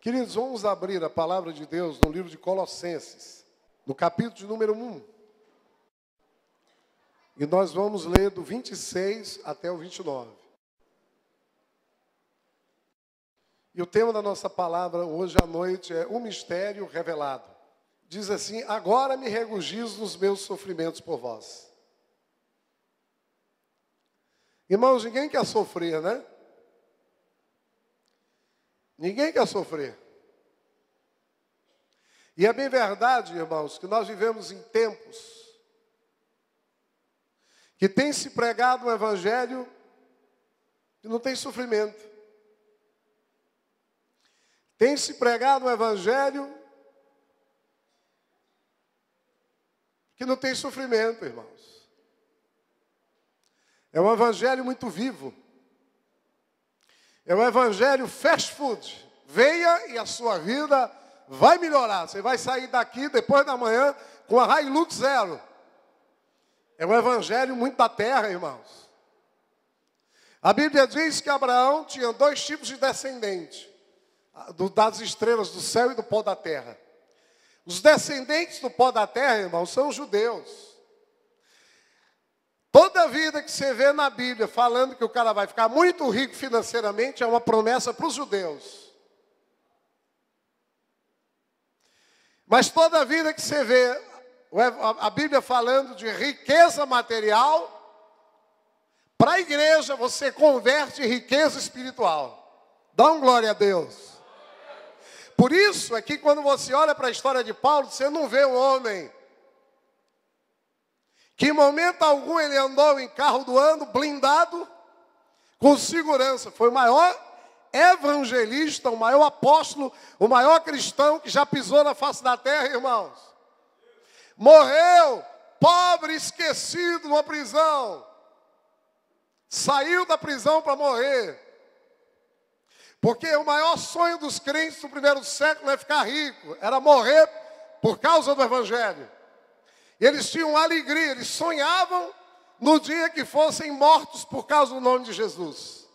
Queridos, vamos abrir a palavra de Deus no livro de Colossenses, no capítulo de número 1. E nós vamos ler do 26 até o 29. E o tema da nossa palavra hoje à noite é o mistério revelado. Diz assim: agora me regozijo nos meus sofrimentos por vós. Irmãos, ninguém quer sofrer, né? Ninguém quer sofrer. E é bem verdade, irmãos, que nós vivemos em tempos que tem se pregado um evangelho que não tem sofrimento. Tem se pregado um evangelho que não tem sofrimento, irmãos. É um evangelho muito vivo. É um evangelho fast food. Venha e a sua vida vai melhorar. Você vai sair daqui depois da manhã com a Hilux zero. É um evangelho muito da terra, irmãos. A Bíblia diz que Abraão tinha 2 tipos de descendentes: das estrelas do céu e do pó da terra. Os descendentes do pó da terra, irmãos, são os judeus. Toda vida que você vê na Bíblia falando que o cara vai ficar muito rico financeiramente é uma promessa para os judeus. Mas toda vida que você vê a Bíblia falando de riqueza material, para a igreja você converte em riqueza espiritual. Dá um glória a Deus. Por isso é que quando você olha para a história de Paulo, você não vê um homem que em momento algum ele andou em carro do ano, blindado, com segurança. Foi o maior evangelista, o maior apóstolo, o maior cristão que já pisou na face da terra, irmãos. Morreu, pobre, esquecido, numa prisão. Saiu da prisão para morrer. Porque o maior sonho dos crentes do primeiro século é ficar rico. Era morrer por causa do evangelho. Eles tinham alegria, eles sonhavam no dia que fossem mortos por causa do nome de Jesus.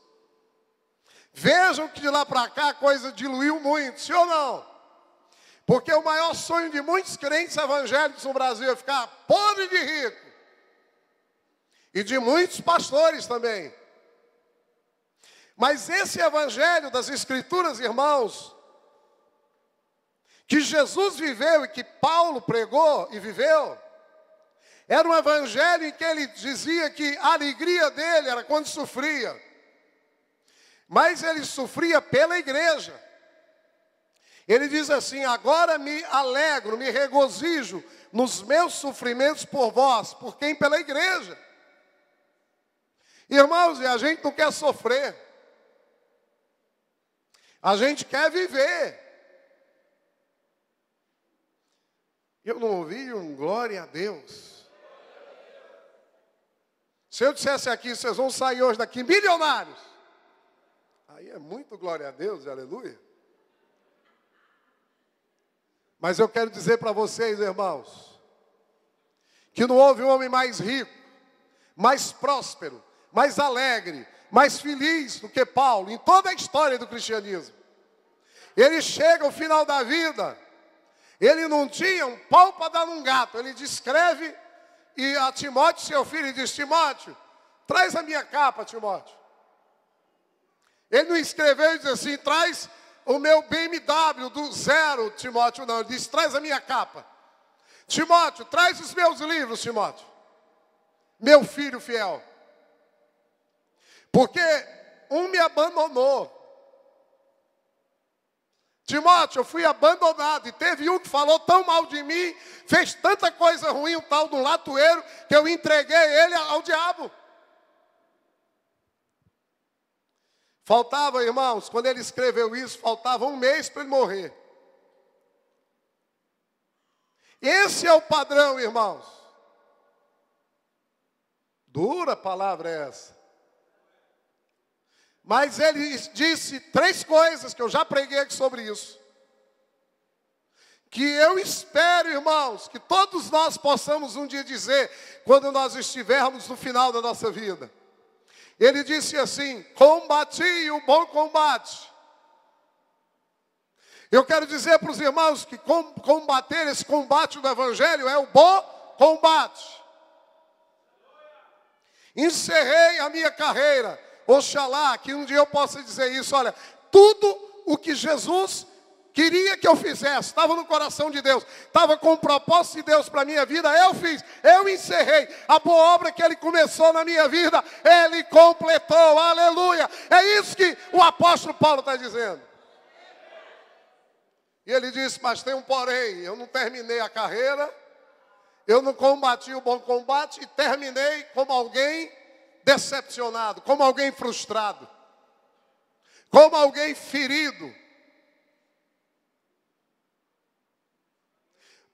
Vejam que de lá para cá a coisa diluiu muito, sim ou não? Porque o maior sonho de muitos crentes evangélicos no Brasil é ficar podre de rico. E de muitos pastores também. Mas esse evangelho das Escrituras, irmãos, que Jesus viveu e que Paulo pregou e viveu, era um evangelho em que ele dizia que a alegria dele era quando sofria. Mas ele sofria pela igreja. Ele diz assim: agora me alegro, me regozijo nos meus sofrimentos por vós. Por quem? Pela igreja. Irmãos, e a gente não quer sofrer. A gente quer viver. Eu não ouvi um glória a Deus. Se eu dissesse aqui, vocês vão sair hoje daqui milionários. Aí é muito glória a Deus, aleluia. Mas eu quero dizer para vocês, irmãos, que não houve um homem mais rico, mais próspero, mais alegre, mais feliz do que Paulo, em toda a história do cristianismo. Ele chega ao final da vida, ele não tinha um pau para dar num gato. Ele descreve, e a Timóteo, seu filho, diz: Timóteo, traz a minha capa, Timóteo. Ele não escreveu e diz assim: traz o meu BMW do zero, Timóteo, não. Ele diz: traz a minha capa. Timóteo, traz os meus livros, Timóteo. Meu filho fiel. Porque um me abandonou. Timóteo, eu fui abandonado. E teve um que falou tão mal de mim, fez tanta coisa ruim, um tal do latoeiro, que eu entreguei ele ao diabo. Faltava, irmãos, quando ele escreveu isso, faltava 1 mês para ele morrer. Esse é o padrão, irmãos. Dura palavra é essa. Mas ele disse 3 coisas que eu já preguei aqui sobre isso. Que eu espero, irmãos, que todos nós possamos um dia dizer, quando nós estivermos no final da nossa vida. Ele disse assim: combati o bom combate. Eu quero dizer para os irmãos que combater esse combate do Evangelho é o bom combate. Encerrei a minha carreira. Oxalá que um dia eu possa dizer isso. Olha, tudo o que Jesus queria que eu fizesse, estava no coração de Deus, estava com o propósito de Deus para a minha vida, eu fiz, eu encerrei. A boa obra que Ele começou na minha vida, Ele completou, aleluia. É isso que o apóstolo Paulo está dizendo. E ele disse, mas tem um porém, eu não terminei a carreira, eu não combati o bom combate e terminei como alguém decepcionado, como alguém frustrado, como alguém ferido.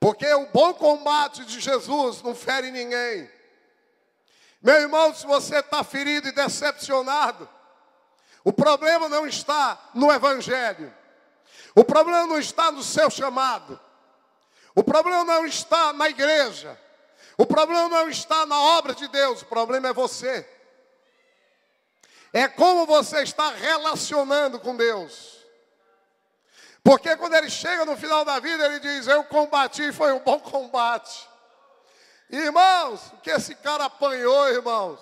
Porque o bom combate de Jesus não fere ninguém. Meu irmão, se você está ferido e decepcionado, o problema não está no Evangelho. O problema não está no seu chamado. O problema não está na igreja. O problema não está na obra de Deus. O problema é você. É como você está relacionando com Deus. Porque quando ele chega no final da vida, ele diz, eu combati, foi um bom combate. Irmãos, o que esse cara apanhou, irmãos?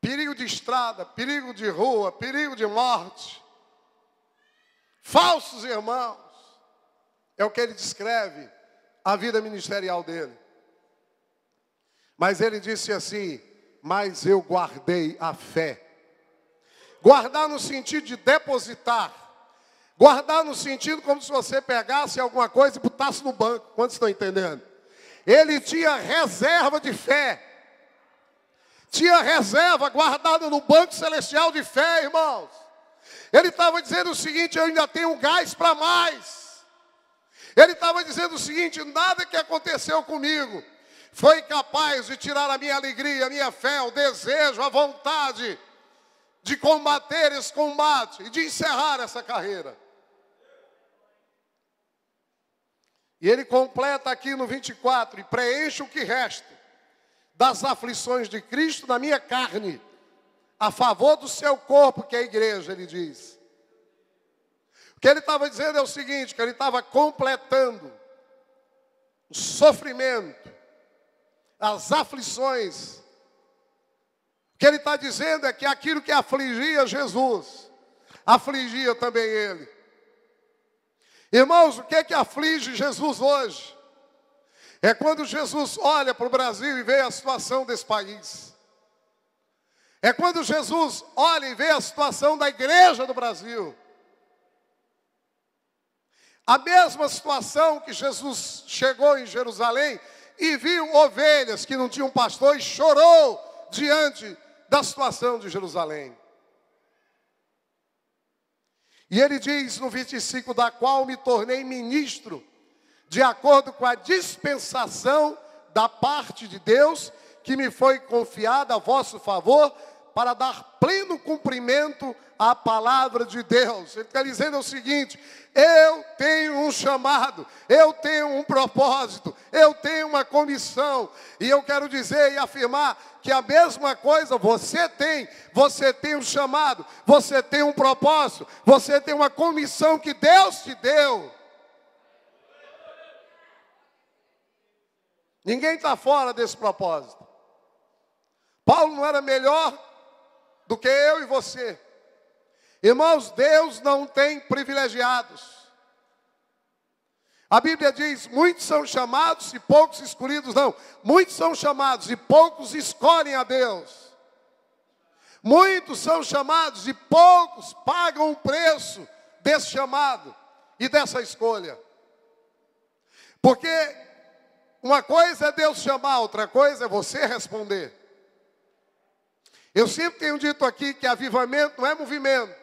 Perigo de estrada, perigo de rua, perigo de morte. Falsos irmãos. É o que ele descreve, a vida ministerial dele. Mas ele disse assim, mas eu guardei a fé. Guardar no sentido de depositar. Guardar no sentido como se você pegasse alguma coisa e botasse no banco. Quantos estão entendendo? Ele tinha reserva de fé. Tinha reserva guardada no banco celestial de fé, irmãos. Ele estava dizendo o seguinte, eu ainda tenho gás para mais. Ele estava dizendo o seguinte, nada que aconteceu comigo foi capaz de tirar a minha alegria, a minha fé, o desejo, a vontade de combater esse combate e de encerrar essa carreira. E ele completa aqui no 24, e preenche o que resta das aflições de Cristo na minha carne, a favor do seu corpo, que é a igreja, ele diz. O que ele estava dizendo é o seguinte, que ele estava completando o sofrimento, as aflições. O que ele está dizendo é que aquilo que afligia Jesus, afligia também ele. Irmãos, o que é que aflige Jesus hoje? É quando Jesus olha para o Brasil e vê a situação desse país. É quando Jesus olha e vê a situação da igreja do Brasil. A mesma situação que Jesus chegou em Jerusalém e viu ovelhas que não tinham pastor e chorou diante da situação de Jerusalém. E ele diz no 25, da qual me tornei ministro, de acordo com a dispensação da parte de Deus, que me foi confiada a vosso favor, para dar pleno cumprimento à palavra de Deus. Ele está dizendo o seguinte, eu tenho um chamado, eu tenho um propósito, eu tenho uma comissão, e eu quero dizer e afirmar que a mesma coisa você tem um chamado, você tem um propósito, você tem uma comissão que Deus te deu. Ninguém está fora desse propósito. Paulo não era melhor do que eu e você. Irmãos, Deus não tem privilegiados. A Bíblia diz, muitos são chamados e poucos escolhidos. Não, muitos são chamados e poucos escolhem a Deus. Muitos são chamados e poucos pagam o preço desse chamado e dessa escolha. Porque uma coisa é Deus chamar, outra coisa é você responder. Eu sempre tenho dito aqui que avivamento não é movimento.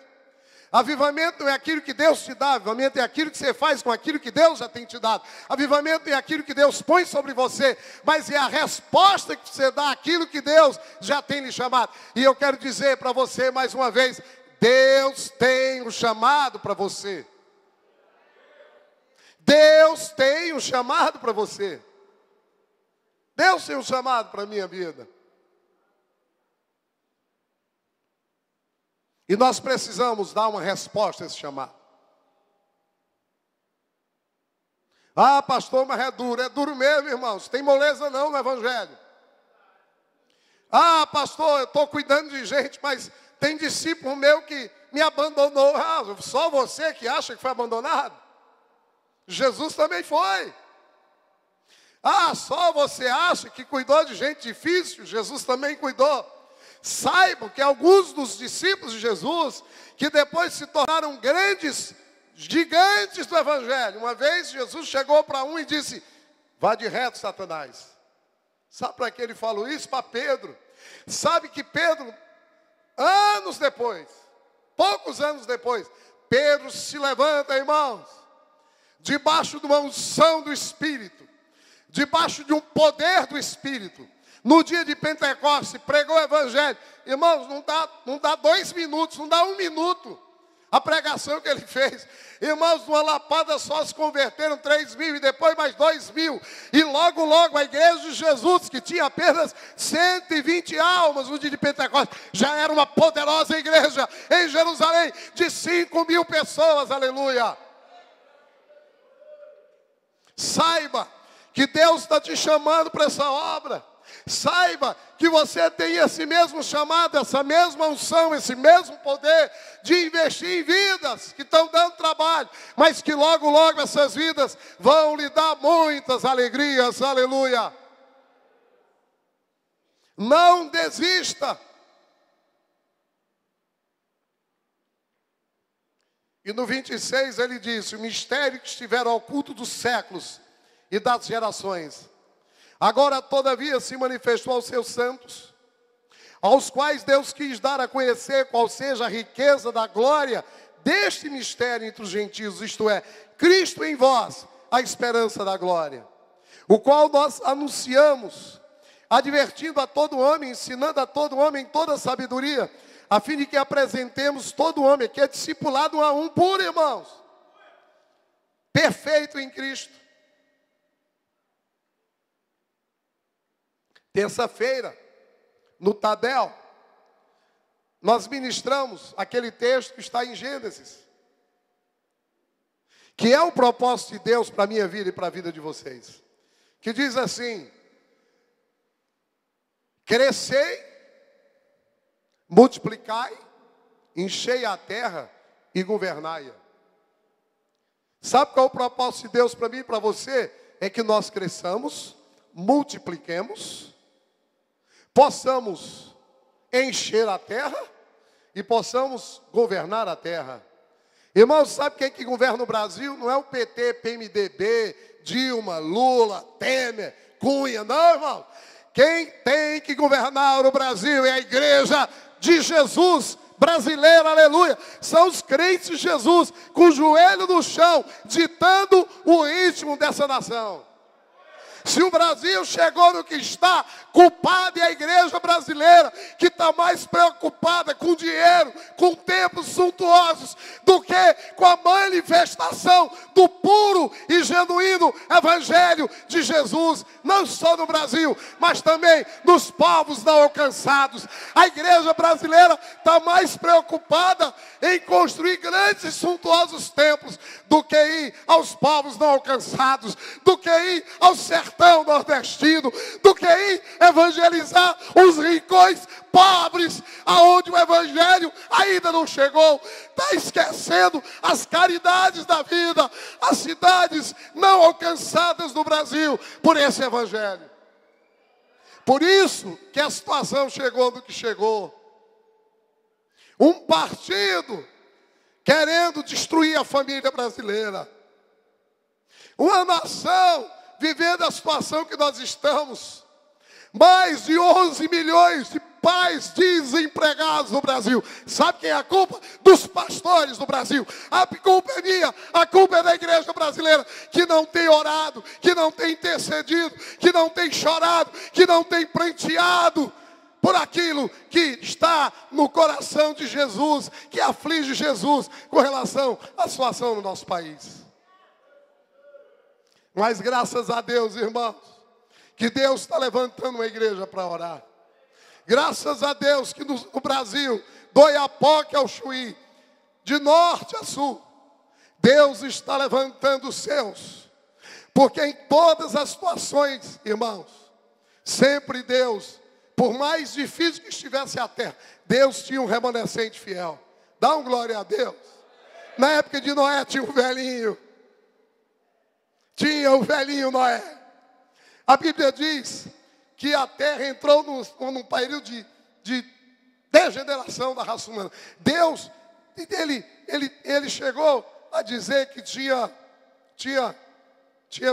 Avivamento não é aquilo que Deus te dá. Avivamento é aquilo que você faz com aquilo que Deus já tem te dado. Avivamento é aquilo que Deus põe sobre você. Mas é a resposta que você dá àquilo que Deus já tem lhe chamado. E eu quero dizer para você mais uma vez, Deus tem um chamado para você. Deus tem um chamado para você. Deus tem um chamado para a minha vida. E nós precisamos dar uma resposta a esse chamado. Ah, pastor, mas é duro. É duro mesmo, irmãos. Tem moleza não no evangelho. Ah, pastor, eu estou cuidando de gente, mas tem discípulo meu que me abandonou. Ah, só você que acha que foi abandonado? Jesus também foi. Ah, só você acha que cuidou de gente difícil? Jesus também cuidou. Saibam que alguns dos discípulos de Jesus, que depois se tornaram grandes gigantes do evangelho. Uma vez Jesus chegou para um e disse: vá de reto, Satanás. Sabe para que ele falou isso? Para Pedro. Sabe que Pedro, anos depois, poucos anos depois, Pedro se levanta, irmãos, debaixo de uma unção do Espírito, debaixo de um poder do Espírito. No dia de Pentecostes, pregou o evangelho. Irmãos, não dá 2 minutos, não dá 1 minuto a pregação que ele fez. Irmãos, numa lapada só se converteram 3.000 e depois mais 2.000. E logo, logo a igreja de Jesus, que tinha apenas 120 almas no dia de Pentecostes, já era uma poderosa igreja em Jerusalém de 5.000 pessoas, aleluia. Saiba que Deus está te chamando para essa obra. Saiba que você tem esse mesmo chamado, essa mesma unção, esse mesmo poder de investir em vidas que estão dando trabalho, mas que logo, logo essas vidas vão lhe dar muitas alegrias, aleluia. Não desista. E no 26 ele disse: o mistério que estiver oculto dos séculos e das gerações, agora todavia se manifestou aos seus santos, aos quais Deus quis dar a conhecer qual seja a riqueza da glória deste mistério entre os gentios, isto é, Cristo em vós, a esperança da glória, o qual nós anunciamos, advertindo a todo homem, ensinando a todo homem toda sabedoria, a fim de que apresentemos todo homem que é discipulado a um por irmãos, perfeito em Cristo. Terça-feira, no Tadel, nós ministramos aquele texto que está em Gênesis, que é o propósito de Deus para a minha vida e para a vida de vocês, que diz assim: crescei, multiplicai, enchei a terra e governai-a. Sabe qual é o propósito de Deus para mim e para você? É que nós cresçamos, multipliquemos, possamos encher a terra e possamos governar a terra. Irmãos, sabe quem que governa o Brasil? Não é o PT, PMDB, Dilma, Lula, Temer, Cunha, não, irmão. Quem tem que governar o Brasil é a igreja de Jesus brasileira, aleluia. São os crentes de Jesus, com o joelho no chão, ditando o ritmo dessa nação. Se o Brasil chegou no que está, culpado é a igreja brasileira, que está mais preocupada com dinheiro, com templos suntuosos, do que com a manifestação do puro e genuíno evangelho de Jesus, não só no Brasil, mas também nos povos não alcançados. A igreja brasileira está mais preocupada em construir grandes e suntuosos templos, do que ir aos povos não alcançados, do que ir ao sertão nordestino, do que ir evangelizar os rincões pobres, aonde o evangelho ainda não chegou. Está esquecendo as caridades da vida, as cidades não alcançadas no Brasil por esse evangelho. Por isso que a situação chegou do que chegou. Um partido querendo destruir a família brasileira. Uma nação vivendo a situação que nós estamos. Mais de 11 milhões de pais desempregados no Brasil. Sabe quem é a culpa? Dos pastores do Brasil. A culpa é minha, a culpa é da igreja brasileira, que não tem orado, que não tem intercedido, que não tem chorado, que não tem pranteado por aquilo que está no coração de Jesus, que aflige Jesus com relação à situação no nosso país. Mas graças a Deus, irmãos, que Deus está levantando uma igreja para orar. Graças a Deus que no Brasil, do Oiapoque ao Chuí, de norte a sul. Deus está levantando os seus, porque em todas as situações, irmãos, sempre Deus, por mais difícil que estivesse a terra, Deus tinha um remanescente fiel. Dá um glória a Deus. Na época de Noé tinha um velhinho. Tinha o velhinho Noé. A Bíblia diz que a terra entrou num período de degeneração da raça humana. Deus, ele chegou a dizer que tinha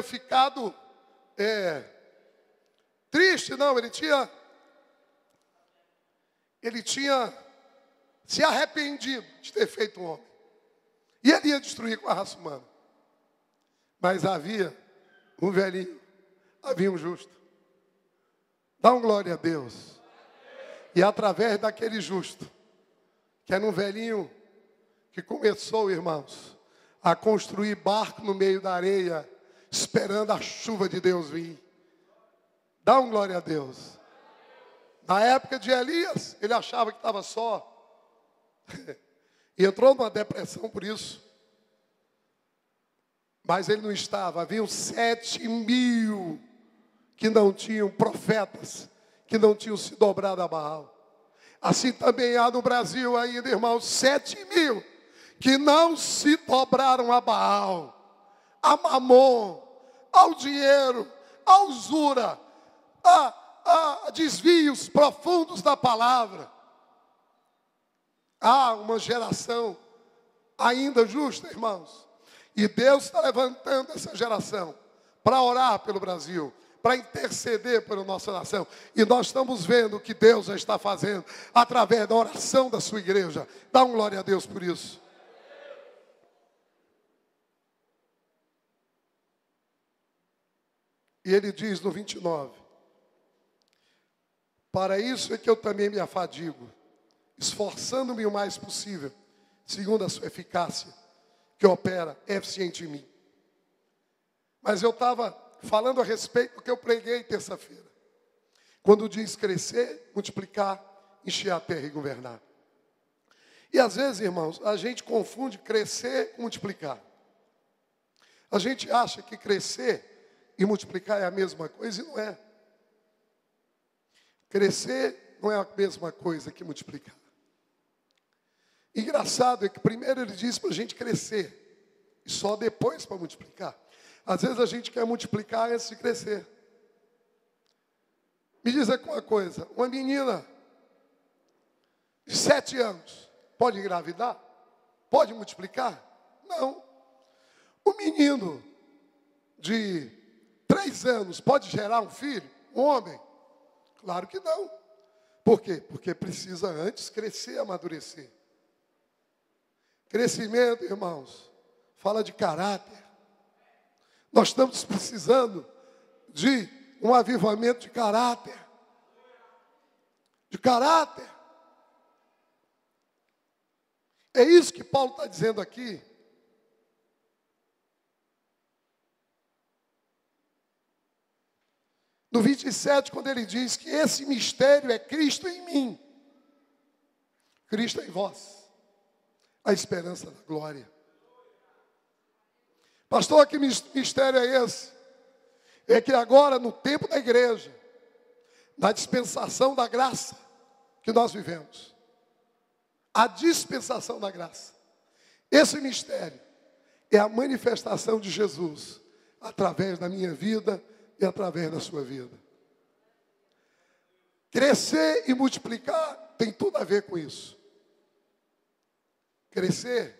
ficado triste, não, ele tinha se arrependido de ter feito um homem. E ele ia destruir com a raça humana. Mas havia um velhinho, havia um justo. Dá um glória a Deus. E através daquele justo, que era um velhinho que começou, irmãos, a construir barco no meio da areia, esperando a chuva de Deus vir. Dá um glória a Deus. Na época de Elias, ele achava que estava só. E entrou numa depressão por isso. Mas ele não estava. Haviam 7.000 que não tinham profetas, que não tinham se dobrado a Baal. Assim também há no Brasil ainda, irmãos, 7.000 que não se dobraram a Baal, a Mamon, ao dinheiro, à usura, a desvios profundos da palavra. Há uma geração ainda justa, irmãos. E Deus está levantando essa geração para orar pelo Brasil, para interceder pela nossa nação. E nós estamos vendo o que Deus já está fazendo através da oração da sua igreja. Dá um glória a Deus por isso. E ele diz no 29, para isso é que eu também me afadigo, esforçando-me o mais possível, segundo a sua eficácia, que opera eficiente em mim. Mas eu estava falando a respeito do que eu preguei terça-feira, quando diz crescer, multiplicar, encher a terra e governar. E às vezes, irmãos, a gente confunde crescer com multiplicar. A gente acha que crescer e multiplicar é a mesma coisa e não é. Crescer não é a mesma coisa que multiplicar. Engraçado é que primeiro ele diz para a gente crescer e só depois para multiplicar. Às vezes a gente quer multiplicar antes de crescer. Me diz aqui uma coisa, uma menina de 7 anos pode engravidar? Pode multiplicar? Não. O menino de 3 anos pode gerar um filho? Um homem? Claro que não. Por quê? Porque precisa antes crescer, amadurecer. Crescimento, irmãos, fala de caráter. Nós estamos precisando de um avivamento de caráter. De caráter. É isso que Paulo está dizendo aqui. No 27, quando ele diz que esse mistério é Cristo em mim, Cristo em vós, a esperança da glória. Pastor, que mistério é esse? É que agora, no tempo da igreja, na dispensação da graça que nós vivemos, a dispensação da graça, esse mistério é a manifestação de Jesus através da minha vida e através da sua vida. Crescer e multiplicar tem tudo a ver com isso. Crescer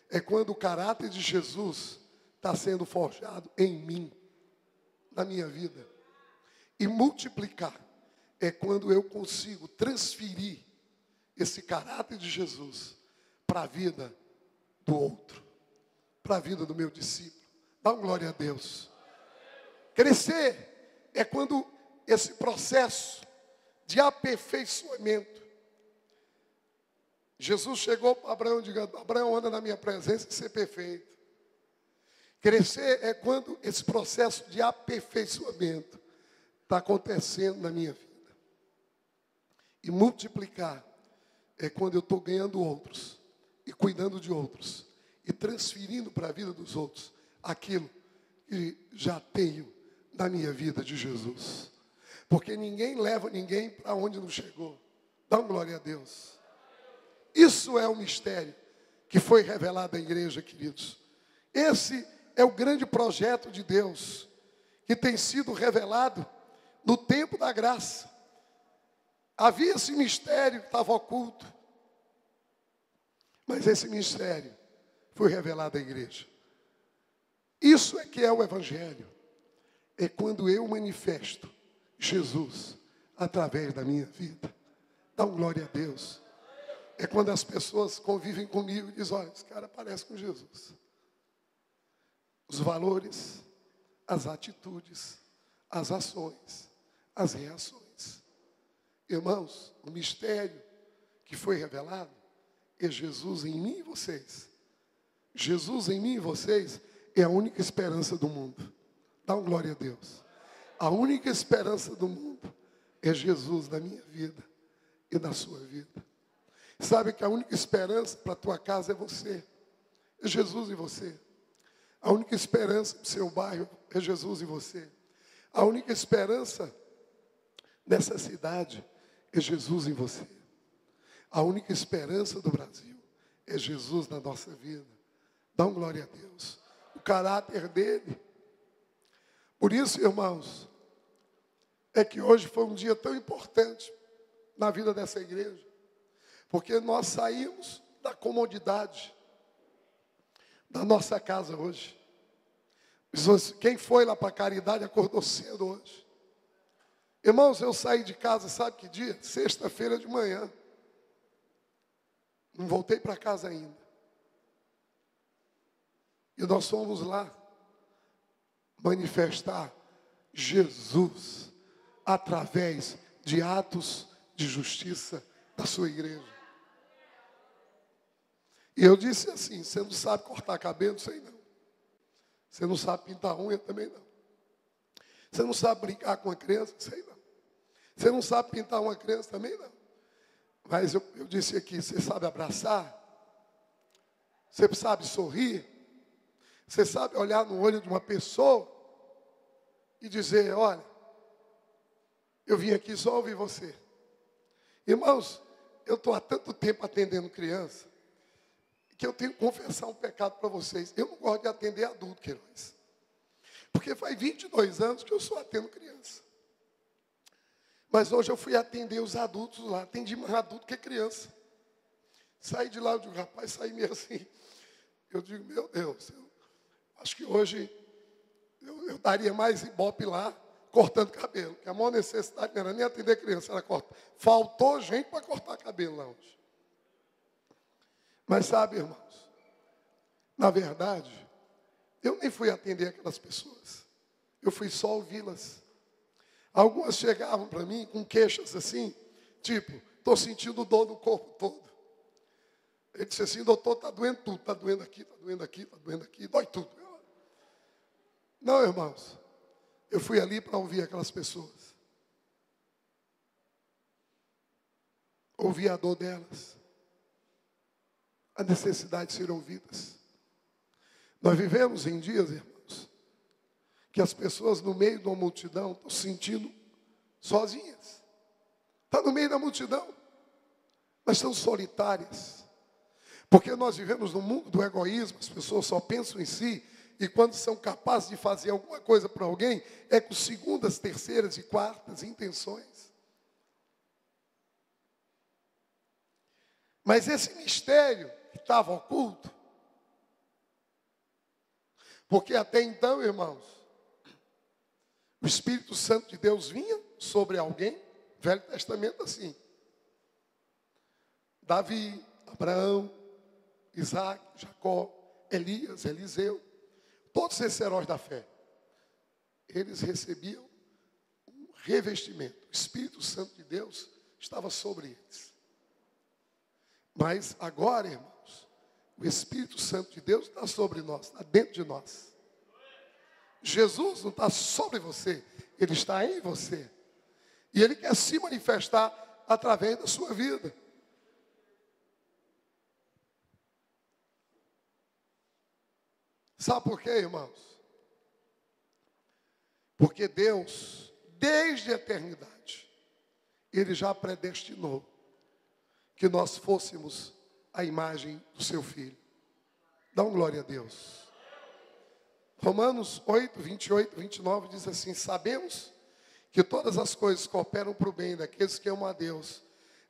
é quando o caráter de Jesus está sendo forjado em mim, na minha vida. E multiplicar é quando eu consigo transferir esse caráter de Jesus para a vida do outro, para a vida do meu discípulo. Dá uma glória a Deus. Crescer é quando esse processo de aperfeiçoamento. Jesus chegou para Abraão e disse: Abraão, anda na minha presença e ser perfeito. Crescer é quando esse processo de aperfeiçoamento está acontecendo na minha vida. E multiplicar é quando eu estou ganhando outros e cuidando de outros e transferindo para a vida dos outros aquilo que já tenho na minha vida de Jesus. Porque ninguém leva ninguém para onde não chegou. Dá uma glória a Deus. Isso é o mistério que foi revelado à igreja, queridos. Esse é o grande projeto de Deus que tem sido revelado no tempo da graça. Havia esse mistério que estava oculto, mas esse mistério foi revelado à igreja. Isso é que é o Evangelho. É quando eu manifesto Jesus através da minha vida. Dá uma glória a Deus. É quando as pessoas convivem comigo e dizem, olha, esse cara parece com Jesus. Os valores, as atitudes, as ações, as reações. Irmãos, o mistério que foi revelado é Jesus em mim e vocês. Jesus em mim e vocês é a única esperança do mundo. Dá uma glória a Deus. A única esperança do mundo é Jesus na minha vida e na sua vida. Sabe que a única esperança para a tua casa é você. É Jesus e você. A única esperança para o seu bairro é Jesus e você. A única esperança nessa cidade é Jesus em você. A única esperança do Brasil é Jesus na nossa vida. Dá uma glória a Deus. O caráter dele. Por isso, irmãos, é que hoje foi um dia tão importante na vida dessa igreja. Porque nós saímos da comodidade da nossa casa hoje. Quem foi lá para a caridade acordou cedo hoje. Irmãos, eu saí de casa, sabe que dia? Sexta-feira de manhã. Não voltei para casa ainda. E nós fomos lá manifestar Jesus através de atos de justiça da sua igreja. E eu disse assim, você não sabe cortar cabelo? Sei não. Você não sabe pintar unha? Também não. Você não sabe brincar com uma criança? Sei não. Você não sabe pintar uma criança? Também não. Mas eu disse aqui, você sabe abraçar? Você sabe sorrir? Você sabe olhar no olho de uma pessoa e dizer, olha, eu vim aqui só ouvir você. Irmãos, eu estou há tanto tempo atendendo criança, que eu tenho que confessar um pecado para vocês. Eu não gosto de atender adulto, queridos. Porque faz 22 anos que eu só atendo criança. Mas hoje eu fui atender os adultos lá. Atendi mais adulto que criança. Saí de lá, eu digo, rapaz, saí meio assim. Eu digo, meu Deus, eu acho que hoje eu daria mais ibope lá, cortando cabelo. Porque a maior necessidade não era nem atender criança, era cortar. Faltou gente para cortar cabelo lá hoje. Mas sabe, irmãos, na verdade, eu nem fui atender aquelas pessoas. Eu fui só ouvi-las. Algumas chegavam para mim com queixas assim, tipo, estou sentindo dor no corpo todo. Ele disse assim, doutor, está doendo tudo, está doendo aqui, está doendo aqui, está doendo aqui, dói tudo. Não, irmãos, eu fui ali para ouvir aquelas pessoas. Ouvir a dor delas. A necessidade de ser ouvidas. Nós vivemos em dias, irmãos, que as pessoas no meio de uma multidão estão se sentindo sozinhas. Está no meio da multidão, mas estão solitárias. Porque nós vivemos no mundo do egoísmo, as pessoas só pensam em si, e quando são capazes de fazer alguma coisa para alguém, é com segundas, terceiras e quartas intenções. Mas esse mistério que estava oculto, porque até então, irmãos, o Espírito Santo de Deus vinha sobre alguém, Velho Testamento assim. Davi, Abraão, Isaac, Jacó, Elias, Eliseu, todos esses heróis da fé, eles recebiam um revestimento. O Espírito Santo de Deus estava sobre eles. Mas agora, irmãos, o Espírito Santo de Deus está sobre nós, está dentro de nós. Jesus não está sobre você, Ele está em você. E Ele quer se manifestar através da sua vida. Sabe por quê, irmãos? Porque Deus, desde a eternidade, Ele já predestinou que nós fôssemos a imagem do seu Filho. Dá uma glória a Deus. Romanos 8, 28, 29 diz assim: sabemos que todas as coisas cooperam para o bem daqueles que amam a Deus,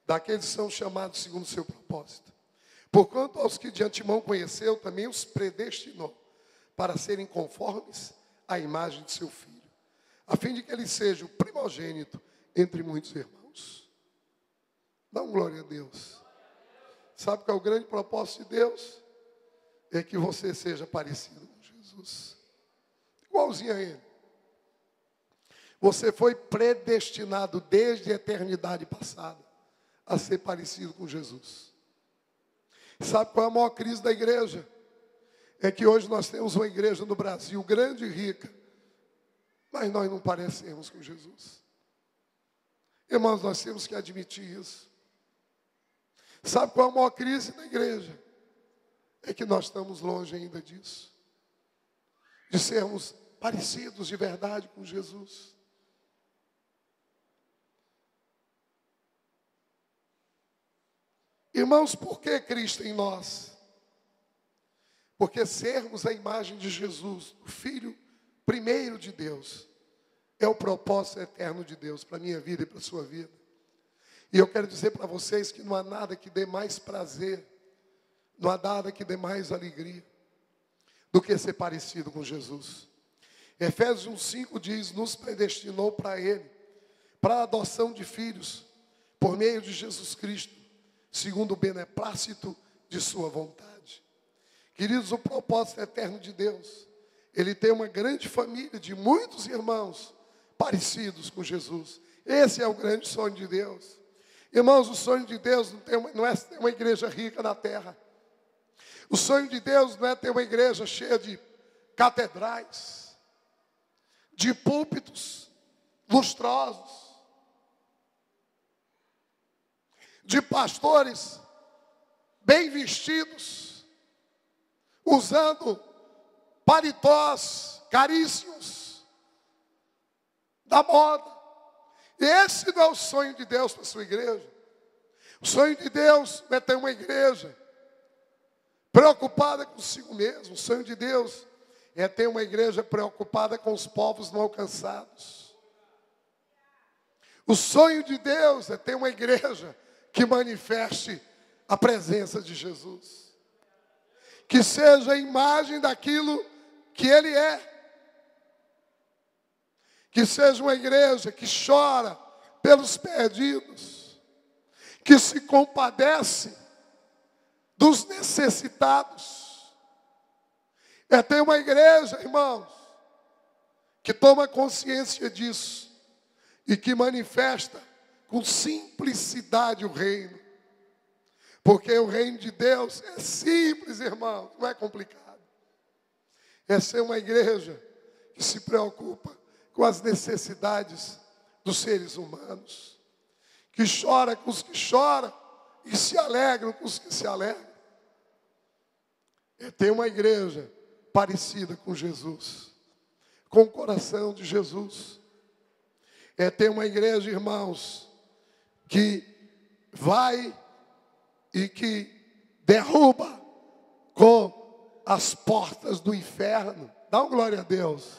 daqueles que são chamados segundo o seu propósito. Porquanto aos que de antemão conheceu, também os predestinou para serem conformes à imagem de seu Filho, a fim de que ele seja o primogênito entre muitos irmãos. Dá uma glória a Deus. Sabe qual é o grande propósito de Deus? É que você seja parecido com Jesus, igualzinho a Ele. Você foi predestinado desde a eternidade passada a ser parecido com Jesus. Sabe qual é a maior crise da igreja? É que hoje nós temos uma igreja no Brasil grande e rica, mas nós não parecemos com Jesus. Irmãos, nós temos que admitir isso. Sabe qual é a maior crise da igreja? É que nós estamos longe ainda disso, de sermos parecidos de verdade com Jesus. Irmãos, por que Cristo em nós? Porque sermos a imagem de Jesus, o Filho primeiro de Deus, é o propósito eterno de Deus para a minha vida e para a sua vida. E eu quero dizer para vocês que não há nada que dê mais prazer, não há nada que dê mais alegria do que ser parecido com Jesus. Efésios 1:5 diz: nos predestinou para Ele, para a adoção de filhos, por meio de Jesus Cristo, segundo o beneplácito de sua vontade. Queridos, o propósito eterno de Deus, Ele tem uma grande família de muitos irmãos parecidos com Jesus. Esse é o grande sonho de Deus. Irmãos, o sonho de Deus não é ter uma igreja rica na terra. O sonho de Deus não é ter uma igreja cheia de catedrais, de púlpitos lustrosos, de pastores bem vestidos, usando paletós caríssimos da moda. Esse não é o sonho de Deus para a sua igreja. O sonho de Deus é ter uma igreja preocupada consigo mesmo. O sonho de Deus é ter uma igreja preocupada com os povos não alcançados. O sonho de Deus é ter uma igreja que manifeste a presença de Jesus, que seja a imagem daquilo que Ele é. Que seja uma igreja que chora pelos perdidos, que se compadece dos necessitados. É ter uma igreja, irmãos, que toma consciência disso e que manifesta com simplicidade o reino. Porque o reino de Deus é simples, irmãos, não é complicado. É ser uma igreja que se preocupa com as necessidades dos seres humanos, que chora com os que choram e se alegram com os que se alegram. É ter uma igreja parecida com Jesus, com o coração de Jesus. É ter uma igreja, irmãos, que vai e que derruba com as portas do inferno. Dá uma glória a Deus.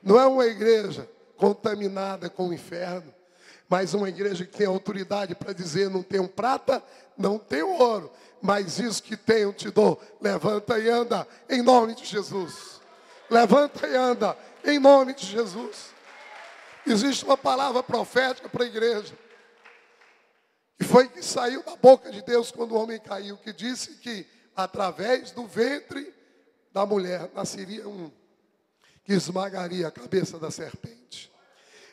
Não é uma igreja contaminada com o inferno, mas uma igreja que tem autoridade para dizer: não tenho prata, não tenho ouro, mas isso que tenho te dou. Levanta e anda em nome de Jesus. Levanta e anda em nome de Jesus. Existe uma palavra profética para a igreja, que foi que saiu da boca de Deus quando o homem caiu, que disse que através do ventre da mulher nasceria um que esmagaria a cabeça da serpente.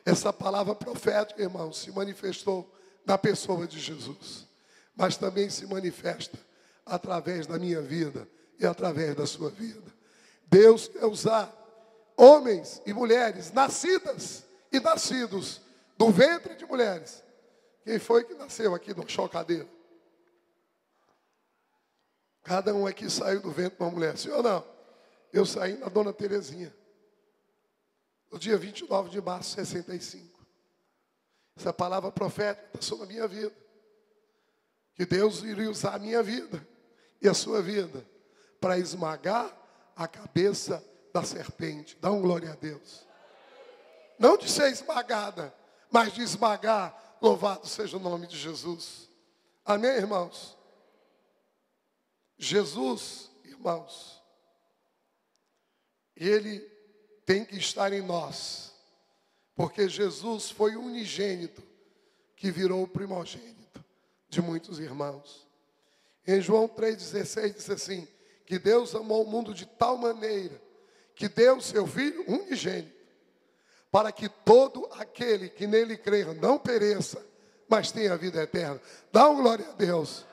Essa palavra profética, irmãos, se manifestou na pessoa de Jesus, mas também se manifesta através da minha vida e através da sua vida. Deus quer usar homens e mulheres nascidas e nascidos do ventre de mulheres. Quem foi que nasceu aqui no chocadeira? Cada um aqui saiu do ventre de uma mulher, sim ou não? eu saí na Dona Terezinha, no dia 29 de março de 65. Essa palavra profética está sobre a minha vida. Que Deus iria usar a minha vida e a sua vida para esmagar a cabeça da serpente. Dá um glória a Deus. Não de ser esmagada, mas de esmagar. Louvado seja o nome de Jesus. Amém, irmãos? Jesus, irmãos, Ele tem que estar em nós. Porque Jesus foi o unigênito que virou o primogênito de muitos irmãos. Em João 3,16 diz assim, que Deus amou o mundo de tal maneira que deu seu Filho unigênito, para que todo aquele que nele crer não pereça, mas tenha vida eterna. Dá uma glória a Deus.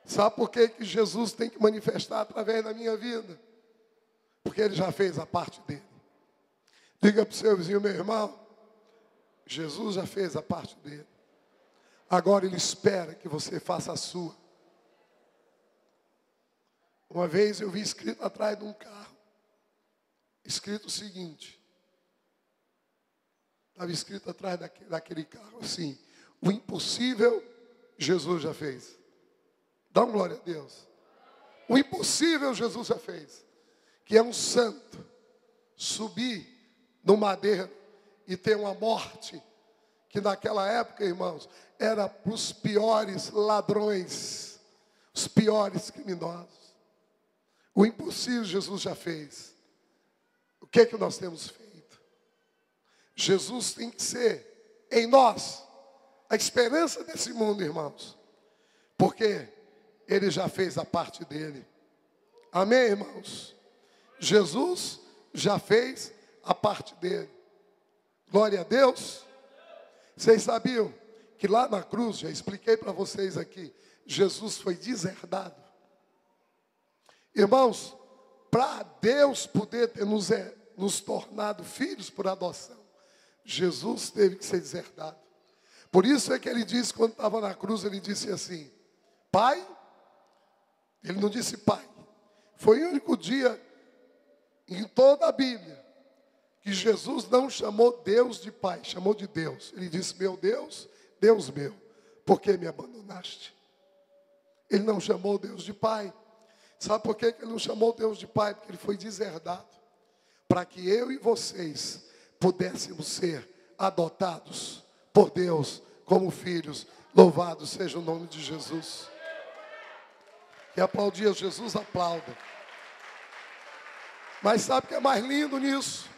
Sabe por que Jesus tem que manifestar através da minha vida? Porque Ele já fez a parte dele. Diga para o seu vizinho, meu irmão, Jesus já fez a parte dele. Agora Ele espera que você faça a sua. Uma vez eu vi escrito atrás de um carro, escrito o seguinte, estava escrito atrás daquele carro assim, o impossível Jesus já fez. Dá uma glória a Deus. O impossível Jesus já fez. Que é um santo subir no madeiro e ter uma morte que naquela época, irmãos, era para os piores ladrões, os piores criminosos. O impossível Jesus já fez. O que é que nós temos feito? Jesus tem que ser em nós a esperança desse mundo, irmãos. Porque Ele já fez a parte dele. Amém, irmãos? Jesus já fez a parte dele. Glória a Deus. Vocês sabiam que lá na cruz, já expliquei para vocês aqui, Jesus foi deserdado. Irmãos, para Deus poder ter nos tornado filhos por adoção, Jesus teve que ser deserdado. Por isso é que Ele disse, quando estava na cruz, Ele disse assim, Pai, Ele não disse Pai, foi o único dia em toda a Bíblia que Jesus não chamou Deus de Pai, chamou de Deus. Ele disse, meu Deus, Deus meu, por que me abandonaste? Ele não chamou Deus de Pai. Sabe por que Ele não chamou Deus de Pai? Porque Ele foi deserdado, para que eu e vocês pudéssemos ser adotados por Deus como filhos. Louvado seja o nome de Jesus. E aplaudir a Jesus, aplauda. Mas sabe o que é mais lindo nisso?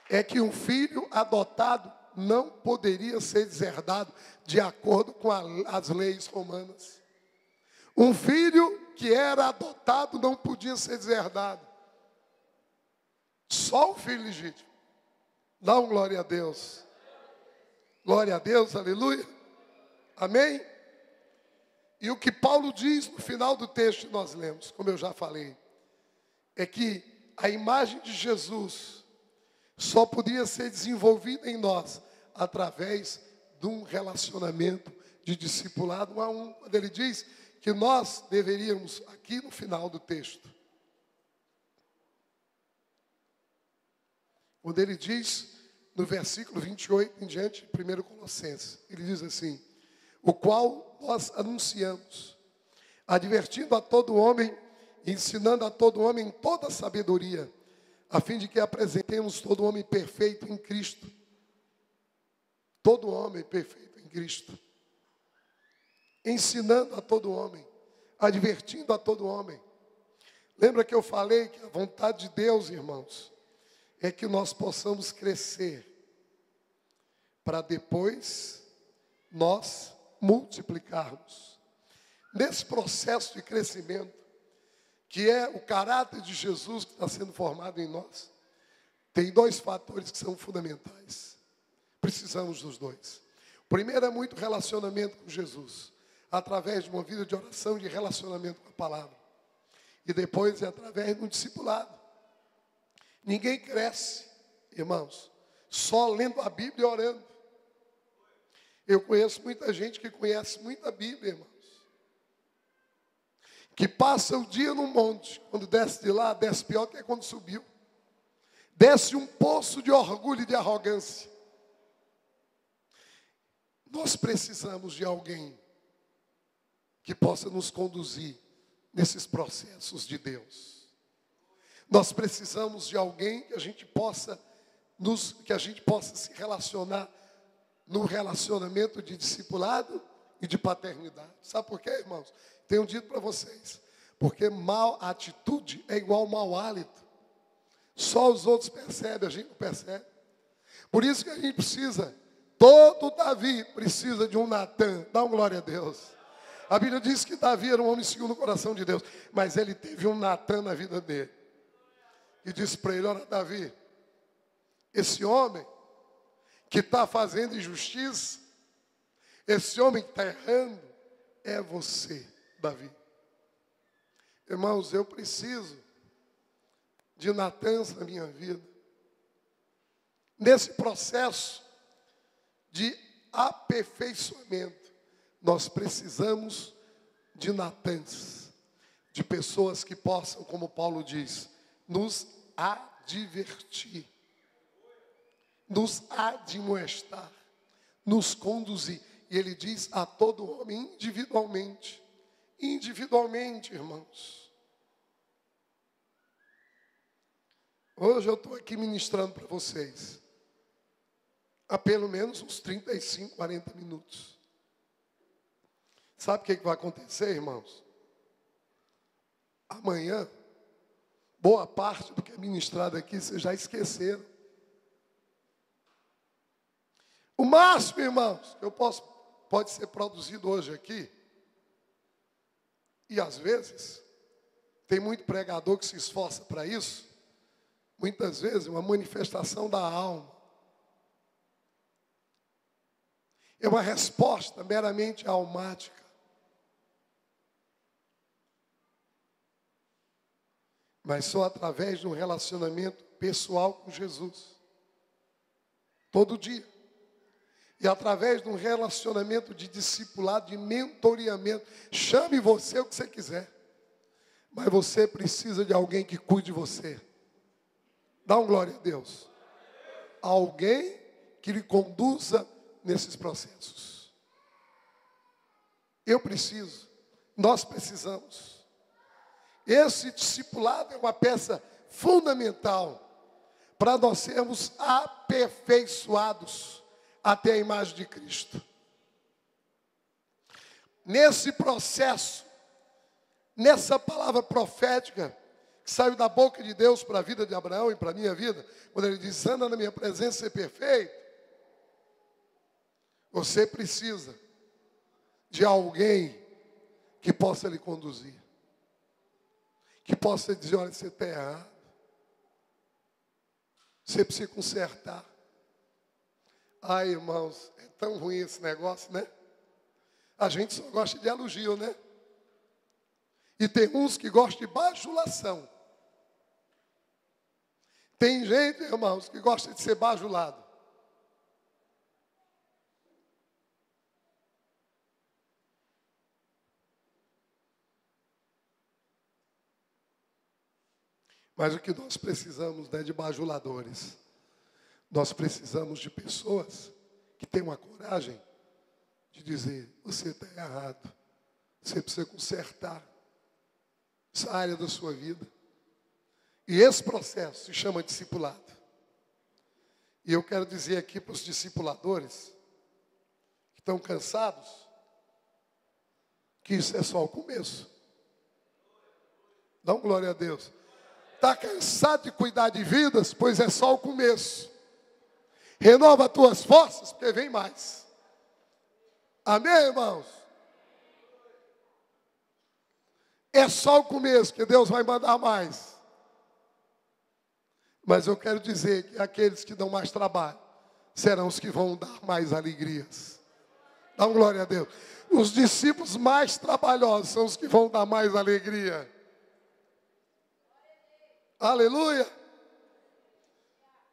É que um filho adotado não poderia ser deserdado de acordo com as leis romanas. Um filho que era adotado não podia ser deserdado. Só o filho legítimo. Dá um glória a Deus. Glória a Deus, aleluia. Amém? E o que Paulo diz no final do texto que nós lemos, como eu já falei, é que a imagem de Jesus só podia ser desenvolvida em nós através de um relacionamento de discipulado 1 a 1. Quando ele diz que nós deveríamos, aqui no final do texto, quando ele diz, no versículo 28 em diante, de 1 Colossenses, ele diz assim, o qual nós anunciamos, advertindo a todo homem, ensinando a todo homem toda a sabedoria, a fim de que apresentemos todo homem perfeito em Cristo. Todo homem perfeito em Cristo. Ensinando a todo homem, advertindo a todo homem. Lembra que eu falei que a vontade de Deus, irmãos, é que nós possamos crescer, para depois nós multiplicarmos. Nesse processo de crescimento, que é o caráter de Jesus que está sendo formado em nós, tem dois fatores que são fundamentais. Precisamos dos dois. O primeiro é muito relacionamento com Jesus, através de uma vida de oração e de relacionamento com a palavra. E depois é através de um discipulado. Ninguém cresce, irmãos, só lendo a Bíblia e orando. Eu conheço muita gente que conhece muita Bíblia, irmãos, que passa o dia no monte, quando desce de lá, desce pior do que quando subiu. Desce um poço de orgulho e de arrogância. Nós precisamos de alguém que possa nos conduzir nesses processos de Deus. Nós precisamos de alguém que a gente possa se relacionar no relacionamento de discipulado e de paternidade. Sabe por quê, irmãos? Tenho dito para vocês, porque mal atitude é igual mau hálito. Só os outros percebem, a gente não percebe. Por isso que a gente precisa, todo Davi precisa de um Natan. Dá uma glória a Deus. A Bíblia diz que Davi era um homem segundo o coração de Deus, mas ele teve um Natan na vida dele. E disse para ele: olha, Davi, esse homem que está fazendo injustiça, esse homem que está errando, é você, Davi. Irmãos, eu preciso de Natãs na minha vida. Nesse processo de aperfeiçoamento, nós precisamos de Natãs, de pessoas que possam, como Paulo diz, nos advertir, nos admoestar, nos conduzir. E ele diz a todo homem individualmente. Individualmente, irmãos. Hoje eu estou aqui ministrando para vocês há pelo menos uns 35, 40 minutos. Sabe o que vai acontecer, irmãos? Amanhã, boa parte do que é ministrado aqui vocês já esqueceram. O máximo, irmãos, que pode ser produzido hoje aqui. E às vezes, tem muito pregador que se esforça para isso. Muitas vezes, uma manifestação da alma. É uma resposta meramente almática. Mas só através de um relacionamento pessoal com Jesus. Todo dia. E através de um relacionamento de discipulado, de mentoreamento. Chame você o que você quiser. Mas você precisa de alguém que cuide de você. Dá um glória a Deus. Alguém que lhe conduza nesses processos. Eu preciso. Nós precisamos. Esse discipulado é uma peça fundamental para nós sermos aperfeiçoados até a imagem de Cristo. Nesse processo, nessa palavra profética que saiu da boca de Deus para a vida de Abraão e para a minha vida, quando ele diz: anda na minha presença e ser perfeito, você precisa de alguém que possa lhe conduzir, que possa dizer: olha, você está errado, você precisa consertar. Ai, irmãos, é tão ruim esse negócio, né? A gente só gosta de elogio, né? E tem uns que gostam de bajulação. Tem gente, irmãos, que gosta de ser bajulado. Mas o que nós precisamos não é de bajuladores. Nós precisamos de pessoas que tenham a coragem de dizer: você está errado, você precisa consertar essa área da sua vida. E esse processo se chama discipulado. E eu quero dizer aqui para os discipuladores que estão cansados, que isso é só o começo. Dá uma glória a Deus. Está cansado de cuidar de vidas? Pois é só o começo. Renova as tuas forças, porque vem mais. Amém, irmãos? É só o começo, que Deus vai mandar mais. Mas eu quero dizer que aqueles que dão mais trabalho serão os que vão dar mais alegrias. Dá uma glória a Deus. Os discípulos mais trabalhosos são os que vão dar mais alegria. Aleluia.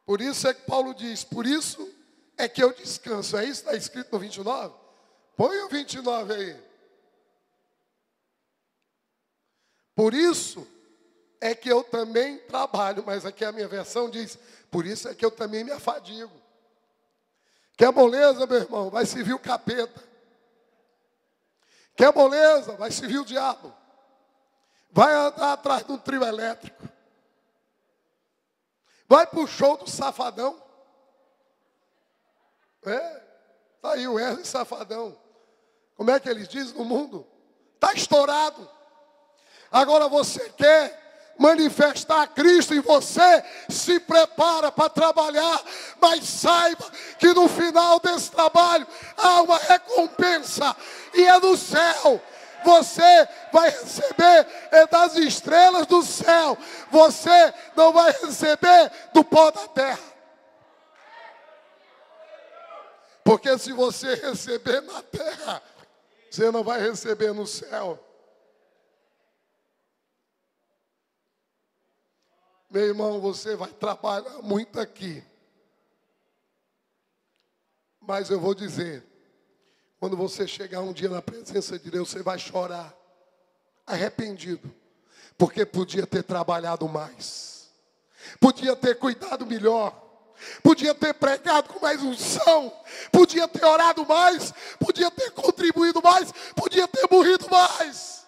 Por isso é que Paulo diz: por isso é que eu descanso. É isso que está escrito no 29? Põe o 29 aí. Por isso é que eu também trabalho, mas aqui a minha versão diz, por isso é que eu também me afadigo. Quer moleza, meu irmão? Vai servir o capeta. Quer moleza? Vai servir o diabo. Vai andar atrás de um trio elétrico. Vai pro show do Safadão. Tá aí o Wesley Safadão. Como é que eles dizem no mundo? Tá estourado. Agora você quer manifestar Cristo em você, se prepara para trabalhar, mas saiba que no final desse trabalho há uma recompensa, e é do céu. Você vai receber das estrelas do céu, você não vai receber do pó da terra. Porque se você receber na terra, você não vai receber no céu. Meu irmão, você vai trabalhar muito aqui. Mas eu vou dizer, quando você chegar um dia na presença de Deus, você vai chorar, arrependido, porque podia ter trabalhado mais, podia ter cuidado melhor, podia ter pregado com mais unção, podia ter orado mais, podia ter contribuído mais, podia ter morrido mais.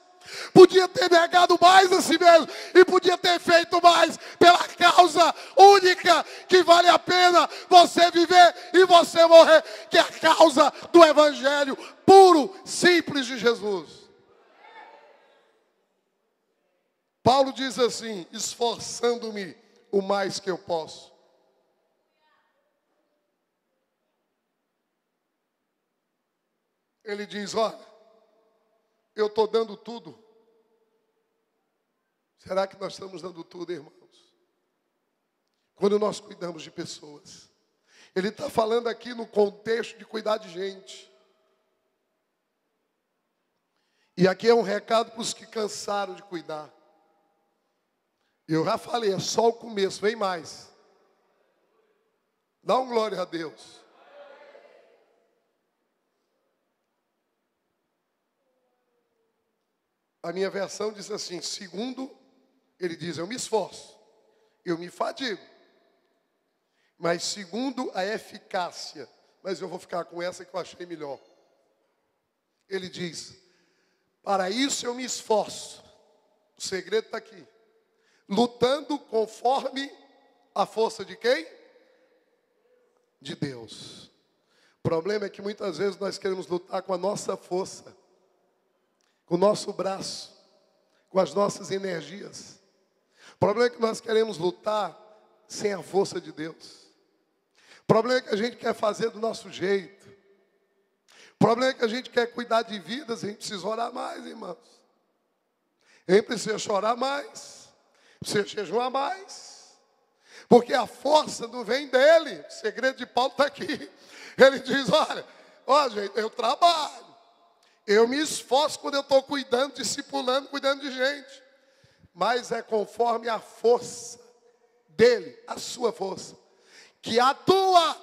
Podia ter negado mais a si mesmo e podia ter feito mais pela causa única que vale a pena você viver e você morrer, que é a causa do evangelho puro, simples de Jesus. Paulo diz assim, esforçando-me o mais que eu posso. Ele diz, olha, eu estou dando tudo. Será que nós estamos dando tudo, irmãos? Quando nós cuidamos de pessoas. Ele está falando aqui no contexto de cuidar de gente. E aqui é um recado para os que cansaram de cuidar. Eu já falei, é só o começo, vem mais. Dá um glória a Deus. A minha versão diz assim, segundo, ele diz, eu me esforço, eu me fadigo. Mas segundo a eficácia, mas eu vou ficar com essa que eu achei melhor. Ele diz, para isso eu me esforço. O segredo está aqui. Lutando conforme a força de quem? De Deus. O problema é que muitas vezes nós queremos lutar com a nossa força, com o nosso braço, com as nossas energias. O problema é que nós queremos lutar sem a força de Deus. O problema é que a gente quer fazer do nosso jeito. O problema é que a gente quer cuidar de vidas, a gente precisa orar mais, irmãos. A gente precisa chorar mais, precisa jejuar mais. Porque a força não vem dele. O segredo de Paulo está aqui. Ele diz, olha, gente, eu trabalho. Eu me esforço quando eu estou cuidando, discipulando, cuidando de gente. Mas é conforme a força dele, a sua força, que atua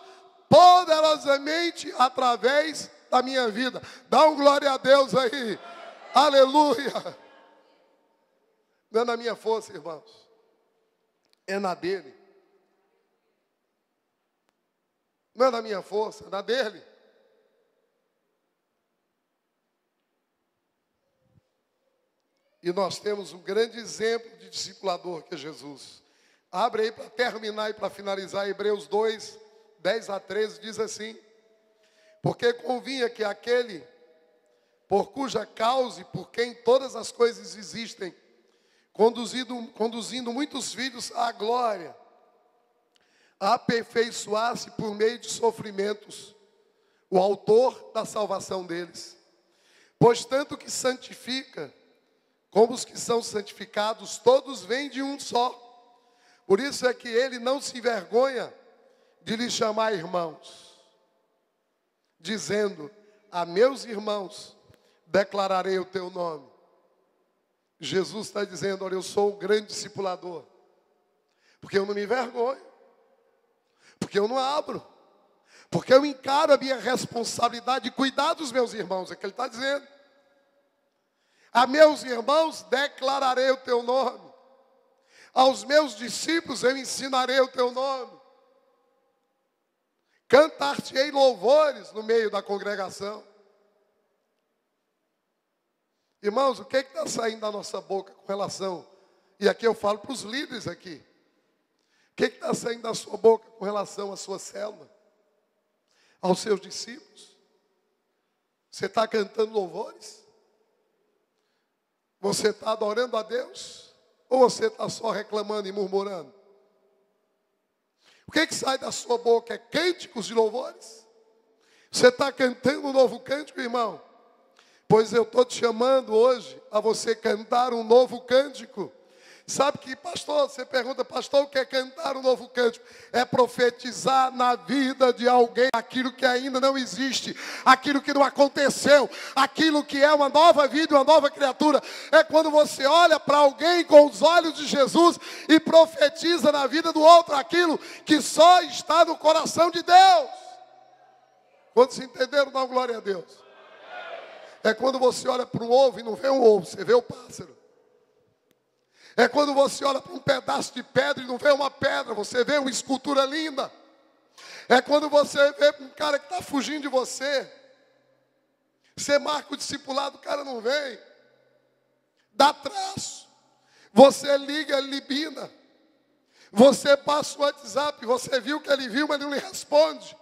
poderosamente através da minha vida. Dá um glória a Deus aí. Aleluia. Não é na minha força, irmãos. É na dele. Não é na minha força, é na dele. E nós temos um grande exemplo de discipulador que é Jesus. Abre aí para terminar e para finalizar, Hebreus 2, 10 a 13, diz assim: porque convinha que aquele por cuja causa e por quem todas as coisas existem, conduzindo muitos filhos à glória, aperfeiçoasse por meio de sofrimentos o autor da salvação deles. Pois tanto que santifica, como os que são santificados, todos vêm de um só. Por isso é que ele não se envergonha de lhes chamar irmãos, dizendo: a meus irmãos declararei o teu nome. Jesus está dizendo: olha, eu sou o grande discipulador, porque eu não me envergonho, porque eu não abro, porque eu encaro a minha responsabilidade de cuidar dos meus irmãos, é o que ele está dizendo. A meus irmãos declararei o teu nome. Aos meus discípulos eu ensinarei o teu nome. Cantar-te-ei louvores no meio da congregação. Irmãos, o que está saindo da nossa boca com relação... E aqui eu falo para os líderes aqui. O que está saindo da sua boca com relação à sua célula? Aos seus discípulos? Você está cantando louvores? Você está adorando a Deus? Ou você está só reclamando e murmurando? O que sai da sua boca? É cânticos de louvores? Você está cantando um novo cântico, irmão? Pois eu estou te chamando hoje a você cantar um novo cântico. Sabe que, pastor, você pergunta, pastor, o que é cantar um novo cântico? É profetizar na vida de alguém aquilo que ainda não existe, aquilo que não aconteceu, aquilo que é uma nova vida, uma nova criatura. É quando você olha para alguém com os olhos de Jesus e profetiza na vida do outro aquilo que só está no coração de Deus. Quando se entenderam, dá glória a Deus. É quando você olha para um ovo e não vê um ovo, você vê o pássaro. É quando você olha para um pedaço de pedra e não vê uma pedra, você vê uma escultura linda. É quando você vê um cara que está fugindo de você. Você marca o discipulado, o cara não vem. Dá traço. Você liga, ele libina. Você passa o WhatsApp, você viu que ele viu, mas não lhe responde.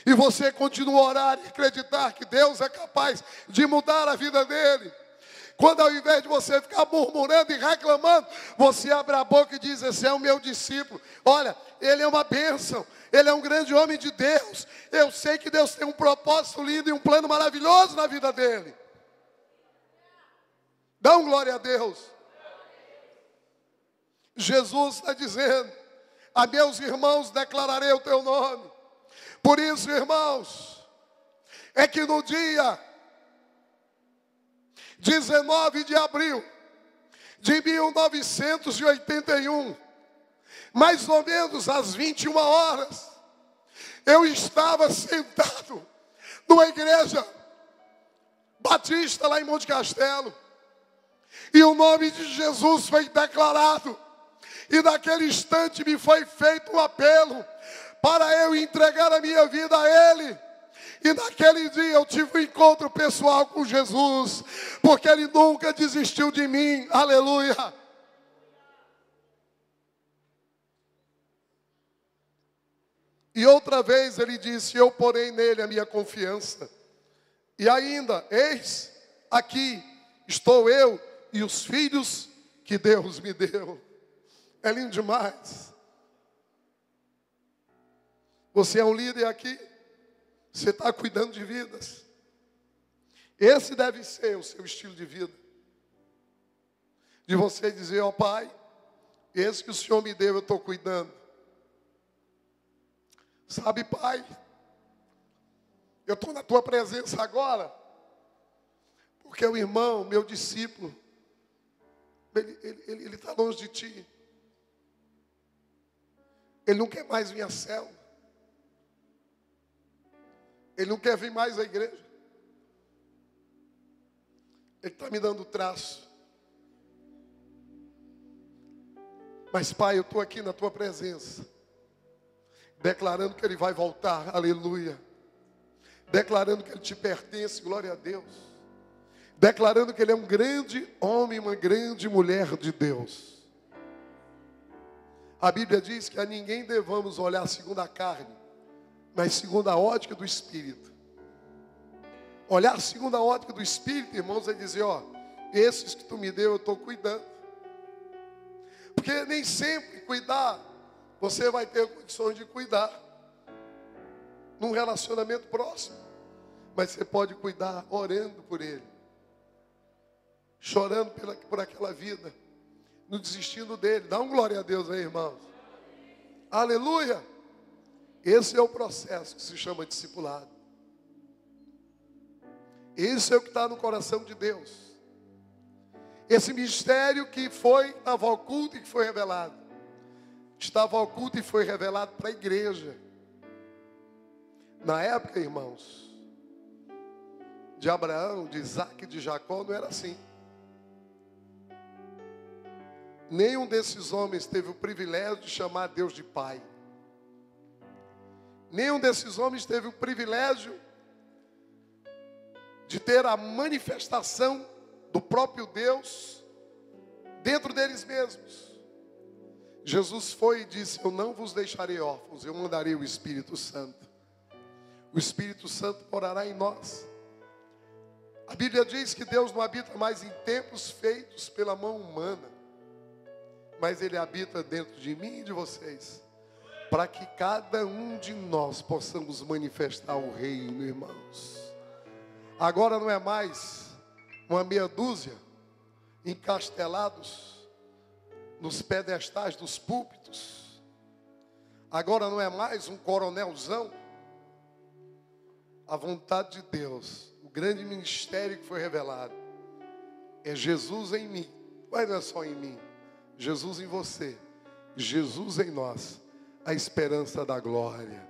E você continua a orar e acreditar que Deus é capaz de mudar a vida dele. Quando ao invés de você ficar murmurando e reclamando, você abre a boca e diz, esse é o meu discípulo. Olha, ele é uma bênção, ele é um grande homem de Deus. Eu sei que Deus tem um propósito lindo e um plano maravilhoso na vida dele. Dá um glória a Deus. Jesus está dizendo, a meus irmãos declararei o teu nome. Por isso, irmãos, é que no dia 19 de abril de 1981, mais ou menos às 21 horas, eu estava sentado numa igreja batista lá em Monte Castelo, e o nome de Jesus foi declarado, e naquele instante me foi feito um apelo para eu entregar a minha vida a Ele. E naquele dia eu tive um encontro pessoal com Jesus, porque Ele nunca desistiu de mim, aleluia. E outra vez Ele disse, eu porei nele a minha confiança. E ainda, eis, aqui estou eu e os filhos que Deus me deu. É lindo demais. Você é um líder aqui? Você está cuidando de vidas. Esse deve ser o seu estilo de vida. De você dizer, ó Pai, esse que o Senhor me deu, eu estou cuidando. Sabe, Pai, eu estou na Tua presença agora, porque o irmão, meu discípulo, ele está longe de Ti. Ele não quer mais vir à célula. Ele não quer vir mais à igreja. Ele está me dando traço. Mas, Pai, eu estou aqui na Tua presença, declarando que Ele vai voltar, aleluia. Declarando que Ele te pertence, glória a Deus. Declarando que Ele é um grande homem, uma grande mulher de Deus. A Bíblia diz que a ninguém devamos olhar segundo a carne, mas segundo a ótica do Espírito. Olhar segundo a ótica do Espírito, irmãos, é dizer, ó, esses que Tu me deu, eu estou cuidando. Porque nem sempre cuidar, você vai ter condições de cuidar num relacionamento próximo. Mas você pode cuidar orando por ele, chorando por aquela vida, não desistindo dele. Dá um glória a Deus aí, irmãos. Aleluia! Esse é o processo que se chama discipulado. Esse é o que está no coração de Deus. Esse mistério que estava oculto e que foi revelado. Estava oculto e foi revelado para a igreja. Na época, irmãos, de Abraão, de Isaac e de Jacó não era assim. Nenhum desses homens teve o privilégio de chamar Deus de Pai. Nenhum desses homens teve o privilégio de ter a manifestação do próprio Deus dentro deles mesmos. Jesus foi e disse: eu não vos deixarei órfãos, eu mandarei o Espírito Santo. O Espírito Santo morará em nós. A Bíblia diz que Deus não habita mais em templos feitos pela mão humana, mas Ele habita dentro de mim e de vocês, para que cada um de nós possamos manifestar o reino, irmãos. Agora não é mais uma meia dúzia encastelados nos pedestais dos púlpitos. Agora não é mais um coronelzão. A vontade de Deus, o grande ministério que foi revelado, é Jesus em mim. Mas não é só em mim, Jesus em você, Jesus em nós, a esperança da glória.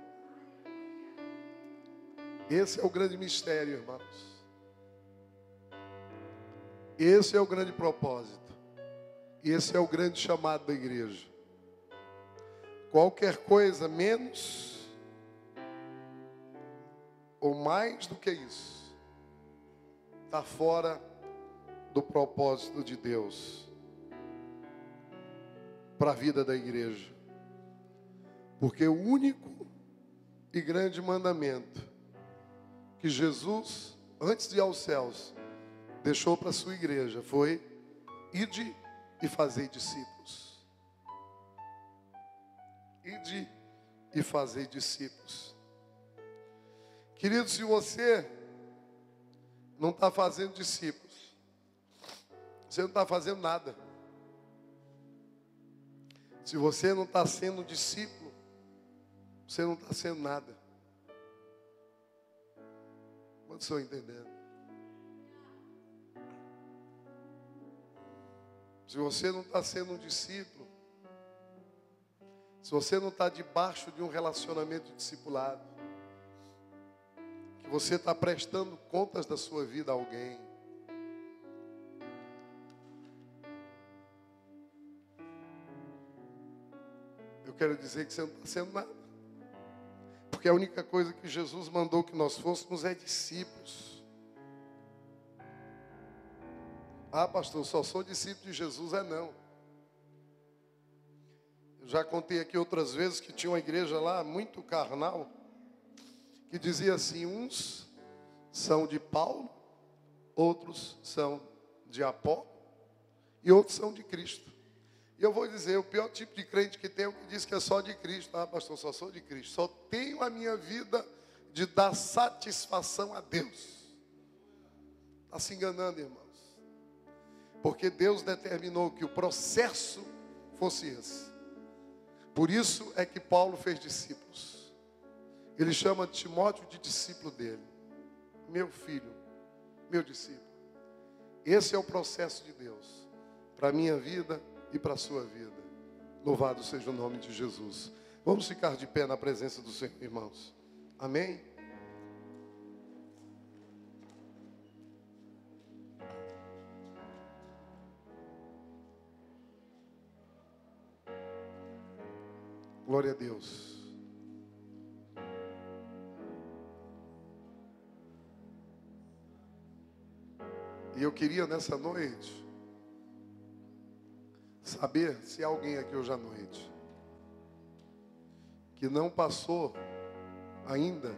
Esse é o grande mistério, irmãos. Esse é o grande propósito. Esse é o grande chamado da igreja. Qualquer coisa menos ou mais do que isso está fora do propósito de Deus para a vida da igreja. Porque o único e grande mandamento que Jesus, antes de ir aos céus, deixou para a sua igreja foi: ide e fazei discípulos. Ide e fazei discípulos. Querido, se você não está fazendo discípulos, você não está fazendo nada. Se você não está sendo discípulo, você não está sendo nada. Quantos estão entendendo? Se você não está sendo um discípulo, se você não está debaixo de um relacionamento discipulado, que você está prestando contas da sua vida a alguém, eu quero dizer que você não está sendo nada. Porque a única coisa que Jesus mandou que nós fôssemos é discípulos. Ah, pastor, só sou discípulo de Jesus. É não. Eu já contei aqui outras vezes que tinha uma igreja lá muito carnal, que dizia assim: uns são de Paulo, outros são de Apolo e outros são de Cristo. E eu vou dizer, o pior tipo de crente que tem é o que diz que é só de Cristo. Ah, pastor, só sou de Cristo. Só tenho a minha vida de dar satisfação a Deus. Está se enganando, irmãos. Porque Deus determinou que o processo fosse esse. Por isso é que Paulo fez discípulos. Ele chama Timóteo de discípulo dele. Meu filho, meu discípulo. Esse é o processo de Deus para a minha vida e para a sua vida. Louvado seja o nome de Jesus. Vamos ficar de pé na presença do Senhor, irmãos. Amém? Glória a Deus. E eu queria nessa noite saber se há alguém aqui hoje à noite que não passou ainda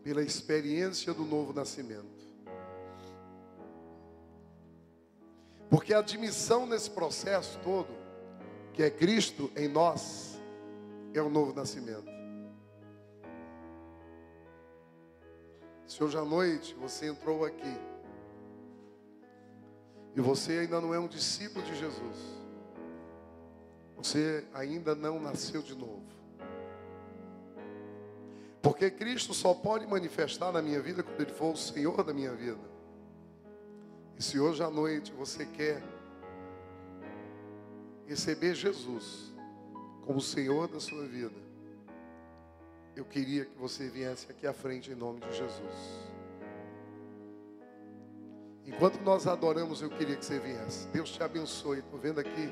pela experiência do novo nascimento. Porque a admissão nesse processo todo, que é Cristo em nós, é o novo nascimento. Se hoje à noite você entrou aqui e você ainda não é um discípulo de Jesus, você ainda não nasceu de novo. Porque Cristo só pode manifestar na minha vida quando Ele for o Senhor da minha vida. E se hoje à noite você quer receber Jesus como Senhor da sua vida, eu queria que você viesse aqui à frente em nome de Jesus. Enquanto nós adoramos, eu queria que você viesse. Deus te abençoe. Estou vendo aqui.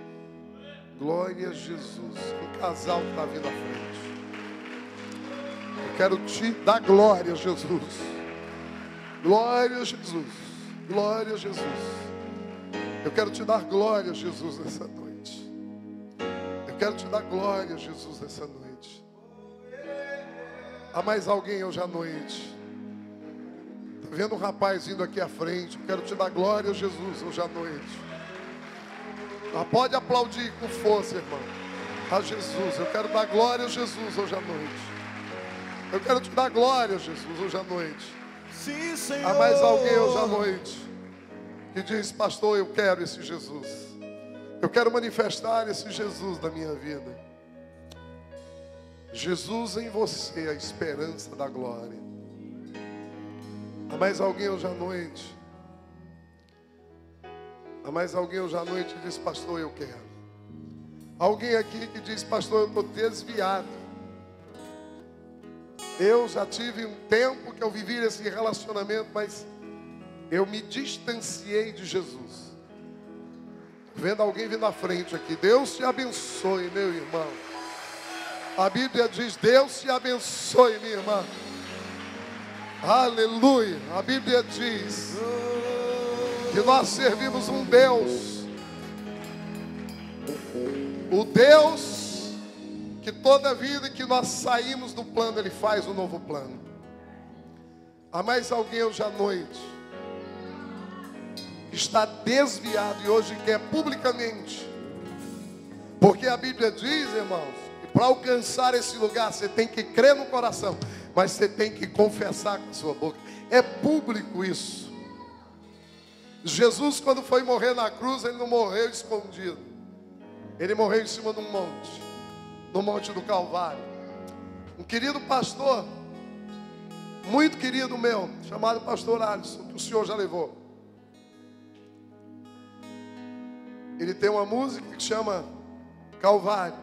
Glória a Jesus. Um casal que está vindo à frente. Eu quero te dar glória a Jesus. Glória a Jesus. Glória a Jesus. Eu quero te dar glória a Jesus nessa noite. Eu quero te dar glória a Jesus nessa noite. Há mais alguém hoje à noite? Está vendo um rapaz vindo aqui à frente? Eu quero te dar glória a Jesus hoje à noite. Pode aplaudir com força, irmão. A Jesus. Eu quero dar glória a Jesus hoje à noite. Eu quero te dar glória a Jesus hoje à noite. Sim, Senhor. Há mais alguém hoje à noite que diz: pastor, eu quero esse Jesus. Eu quero manifestar esse Jesus na minha vida. Jesus em você, a esperança da glória. Há mais alguém hoje à noite? Há mais alguém hoje à noite que diz: pastor, eu quero. Alguém aqui que diz: pastor, eu estou desviado. Eu já tive um tempo que eu vivi esse relacionamento, mas eu me distanciei de Jesus. Vendo alguém vindo à frente aqui. Deus te abençoe, meu irmão. A Bíblia diz: Deus te abençoe, minha irmã. Aleluia. A Bíblia diz que nós servimos um Deus. O Deus que toda vida que nós saímos do plano, Ele faz um novo plano. Há mais alguém hoje à noite que está desviado e hoje quer publicamente? Porque a Bíblia diz, irmãos, que para alcançar esse lugar você tem que crer no coração, mas você tem que confessar com a sua boca. É público isso. Jesus, quando foi morrer na cruz, Ele não morreu escondido. Ele morreu em cima de um monte, no Monte do Calvário. Um querido pastor, muito querido meu, chamado pastor Alisson, que o senhor já levou. Ele tem uma música que chama Calvário.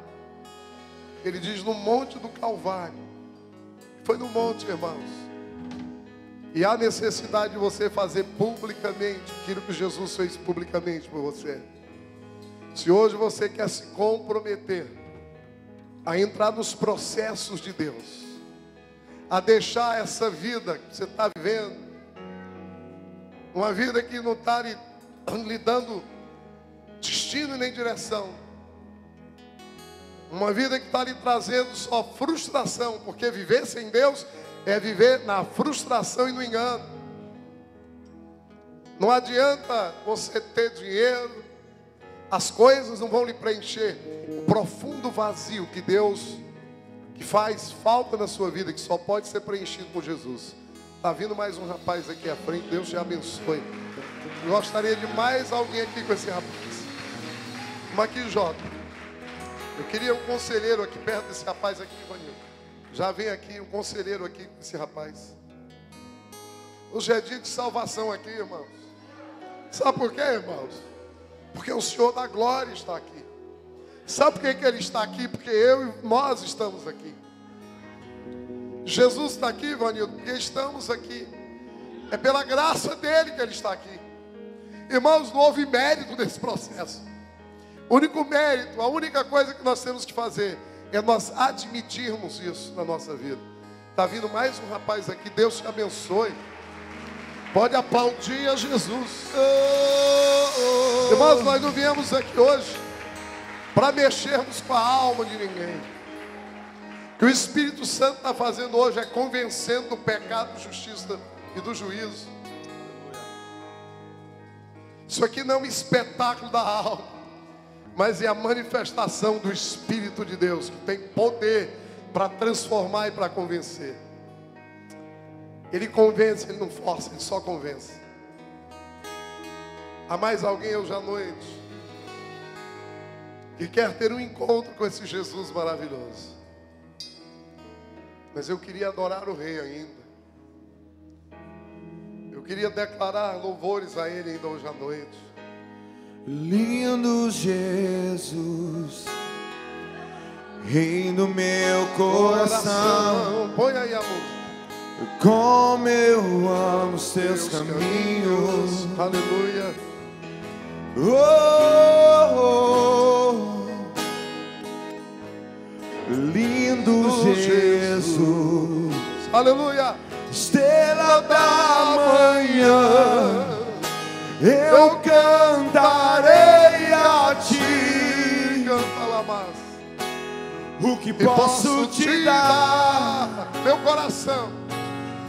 Ele diz: no Monte do Calvário. Foi no monte, irmãos. E há necessidade de você fazer publicamente aquilo que Jesus fez publicamente por você. Se hoje você quer se comprometer a entrar nos processos de Deus, a deixar essa vida que você está vivendo, uma vida que não está lhe dando destino e nem direção, uma vida que está lhe trazendo só frustração, porque viver sem Deus é viver na frustração e no engano. Não adianta você ter dinheiro, as coisas não vão lhe preencher o profundo vazio que Deus, que faz falta na sua vida, que só pode ser preenchido por Jesus. Está vindo mais um rapaz aqui à frente, Deus te abençoe. Eu gostaria de mais alguém aqui com esse rapaz. Vamos aqui, Jota. Eu queria um conselheiro aqui perto desse rapaz aqui, Ivanildo. Já vem aqui um conselheiro aqui com esse rapaz. Hoje é dia de salvação aqui, irmãos. Sabe por quê, irmãos? Porque o Senhor da glória está aqui. Sabe por que Ele está aqui? Porque nós estamos aqui. Jesus está aqui, Ivanildo, porque estamos aqui. É pela graça dEle que Ele está aqui. Irmãos, não houve mérito nesse processo. O único mérito, a única coisa que nós temos que fazer é nós admitirmos isso na nossa vida. Está vindo mais um rapaz aqui, Deus te abençoe. Pode aplaudir a Jesus. Irmãos, nós não viemos aqui hoje para mexermos com a alma de ninguém. O que o Espírito Santo está fazendo hoje é convencendo do pecado, da justiça e do juízo. Isso aqui não é um espetáculo da alma, mas é a manifestação do Espírito de Deus, que tem poder para transformar e para convencer. Ele convence, Ele não força, Ele só convence. Há mais alguém hoje à noite que quer ter um encontro com esse Jesus maravilhoso? Mas eu queria adorar o Rei ainda. Eu queria declarar louvores a Ele ainda hoje à noite. Lindo Jesus, Rei do meu coração. Põe aí a música. Como eu amo os teus caminhos. Aleluia. Lindo Jesus. Aleluia. Estrela da manhã, eu cantarei a ti. Canta lá mais. O que posso te dar, meu coração,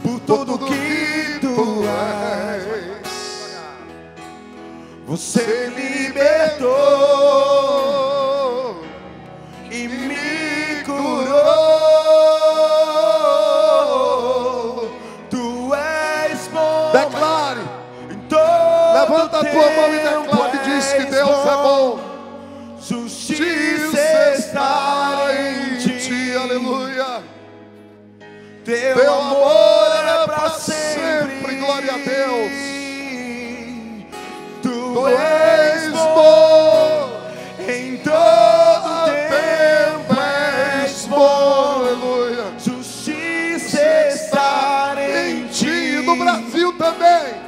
por tudo que tu és. Você libertou e me curou. Tu és bom. Declare. Levanta a tua mão e declare e diz que Deus é bom. Justiça está em ti. Aleluia. Teu amor é para sempre. Glória a Deus. Tu és bom em todo tempo, és bom. Aleluia. Justiça está em ti. No Brasil também.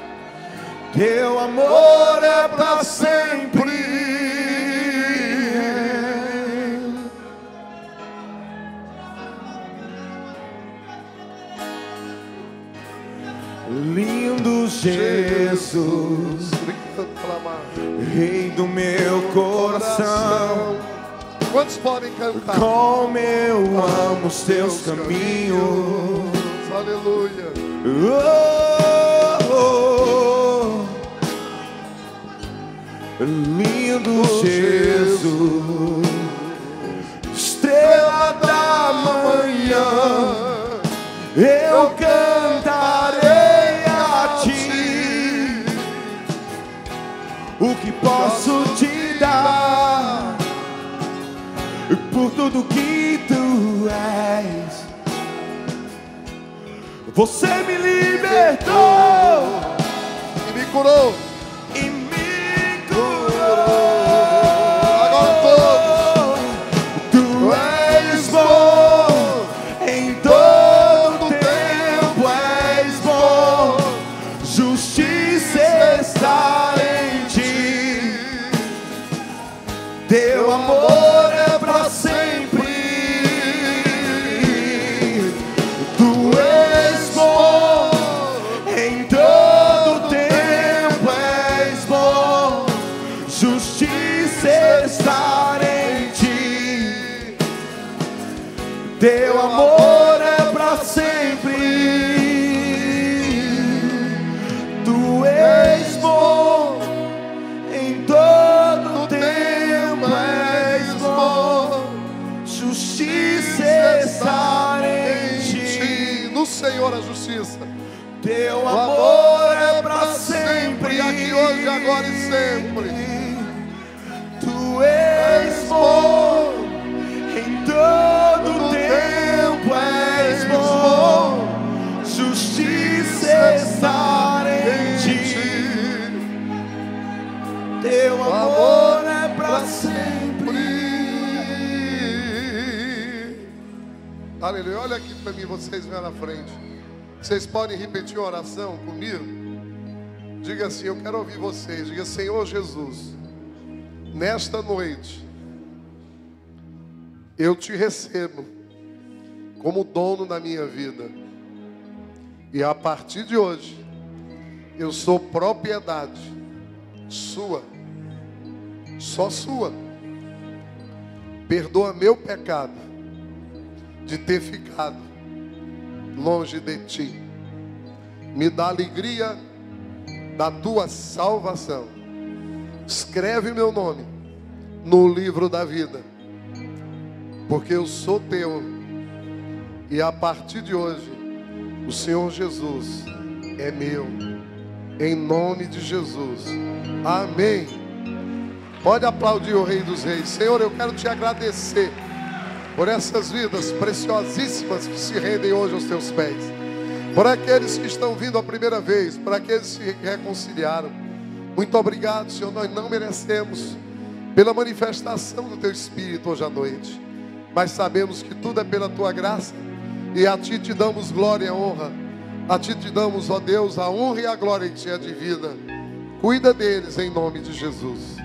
Teu amor é para sempre. Lindo Jesus, Rei do meu coração. Quantos podem cantar? Como eu amo os teus caminhos. Aleluia. Lindo Jesus, estrela da manhã, eu cantarei a ti. O que posso te dar por tudo que tu és? Você me libertou e me curou. Teu amor é para sempre. Tu és bom em todo tempo, és bom. Justiça está em ti. Teu amor é para sempre. Tu és bom em todo tempo, és bom. Justiça está em ti. No Senhor a justiça. Teu amor é para sempre. Aqui hoje, agora e sempre. Tu és bom em todo tempo, és bom. Justiça está em ti. Teu amor é para sempre. Aleluia. Olha aqui para mim, vocês vêm na frente. Vocês podem repetir uma oração comigo? Diga assim, eu quero ouvir vocês. Diga, Senhor Jesus, nesta noite, eu te recebo como dono da minha vida. E a partir de hoje, eu sou propriedade sua, só sua. Perdoa meu pecado de ter ficado longe de ti. Me dá alegria da tua salvação. Escreve meu nome no livro da vida, porque eu sou teu. E a partir de hoje, o Senhor Jesus é meu. Em nome de Jesus. Amém. Pode aplaudir o Rei dos Reis. Senhor, eu quero te agradecer por essas vidas preciosíssimas que se rendem hoje aos teus pés. Por aqueles que estão vindo a primeira vez, por aqueles que se reconciliaram. Muito obrigado, Senhor. Nós não merecemos pela manifestação do teu Espírito hoje à noite, mas sabemos que tudo é pela tua graça, e a ti te damos glória e honra A ti te damos, ó Deus, a honra e a glória que te é devida. Cuida deles em nome de Jesus.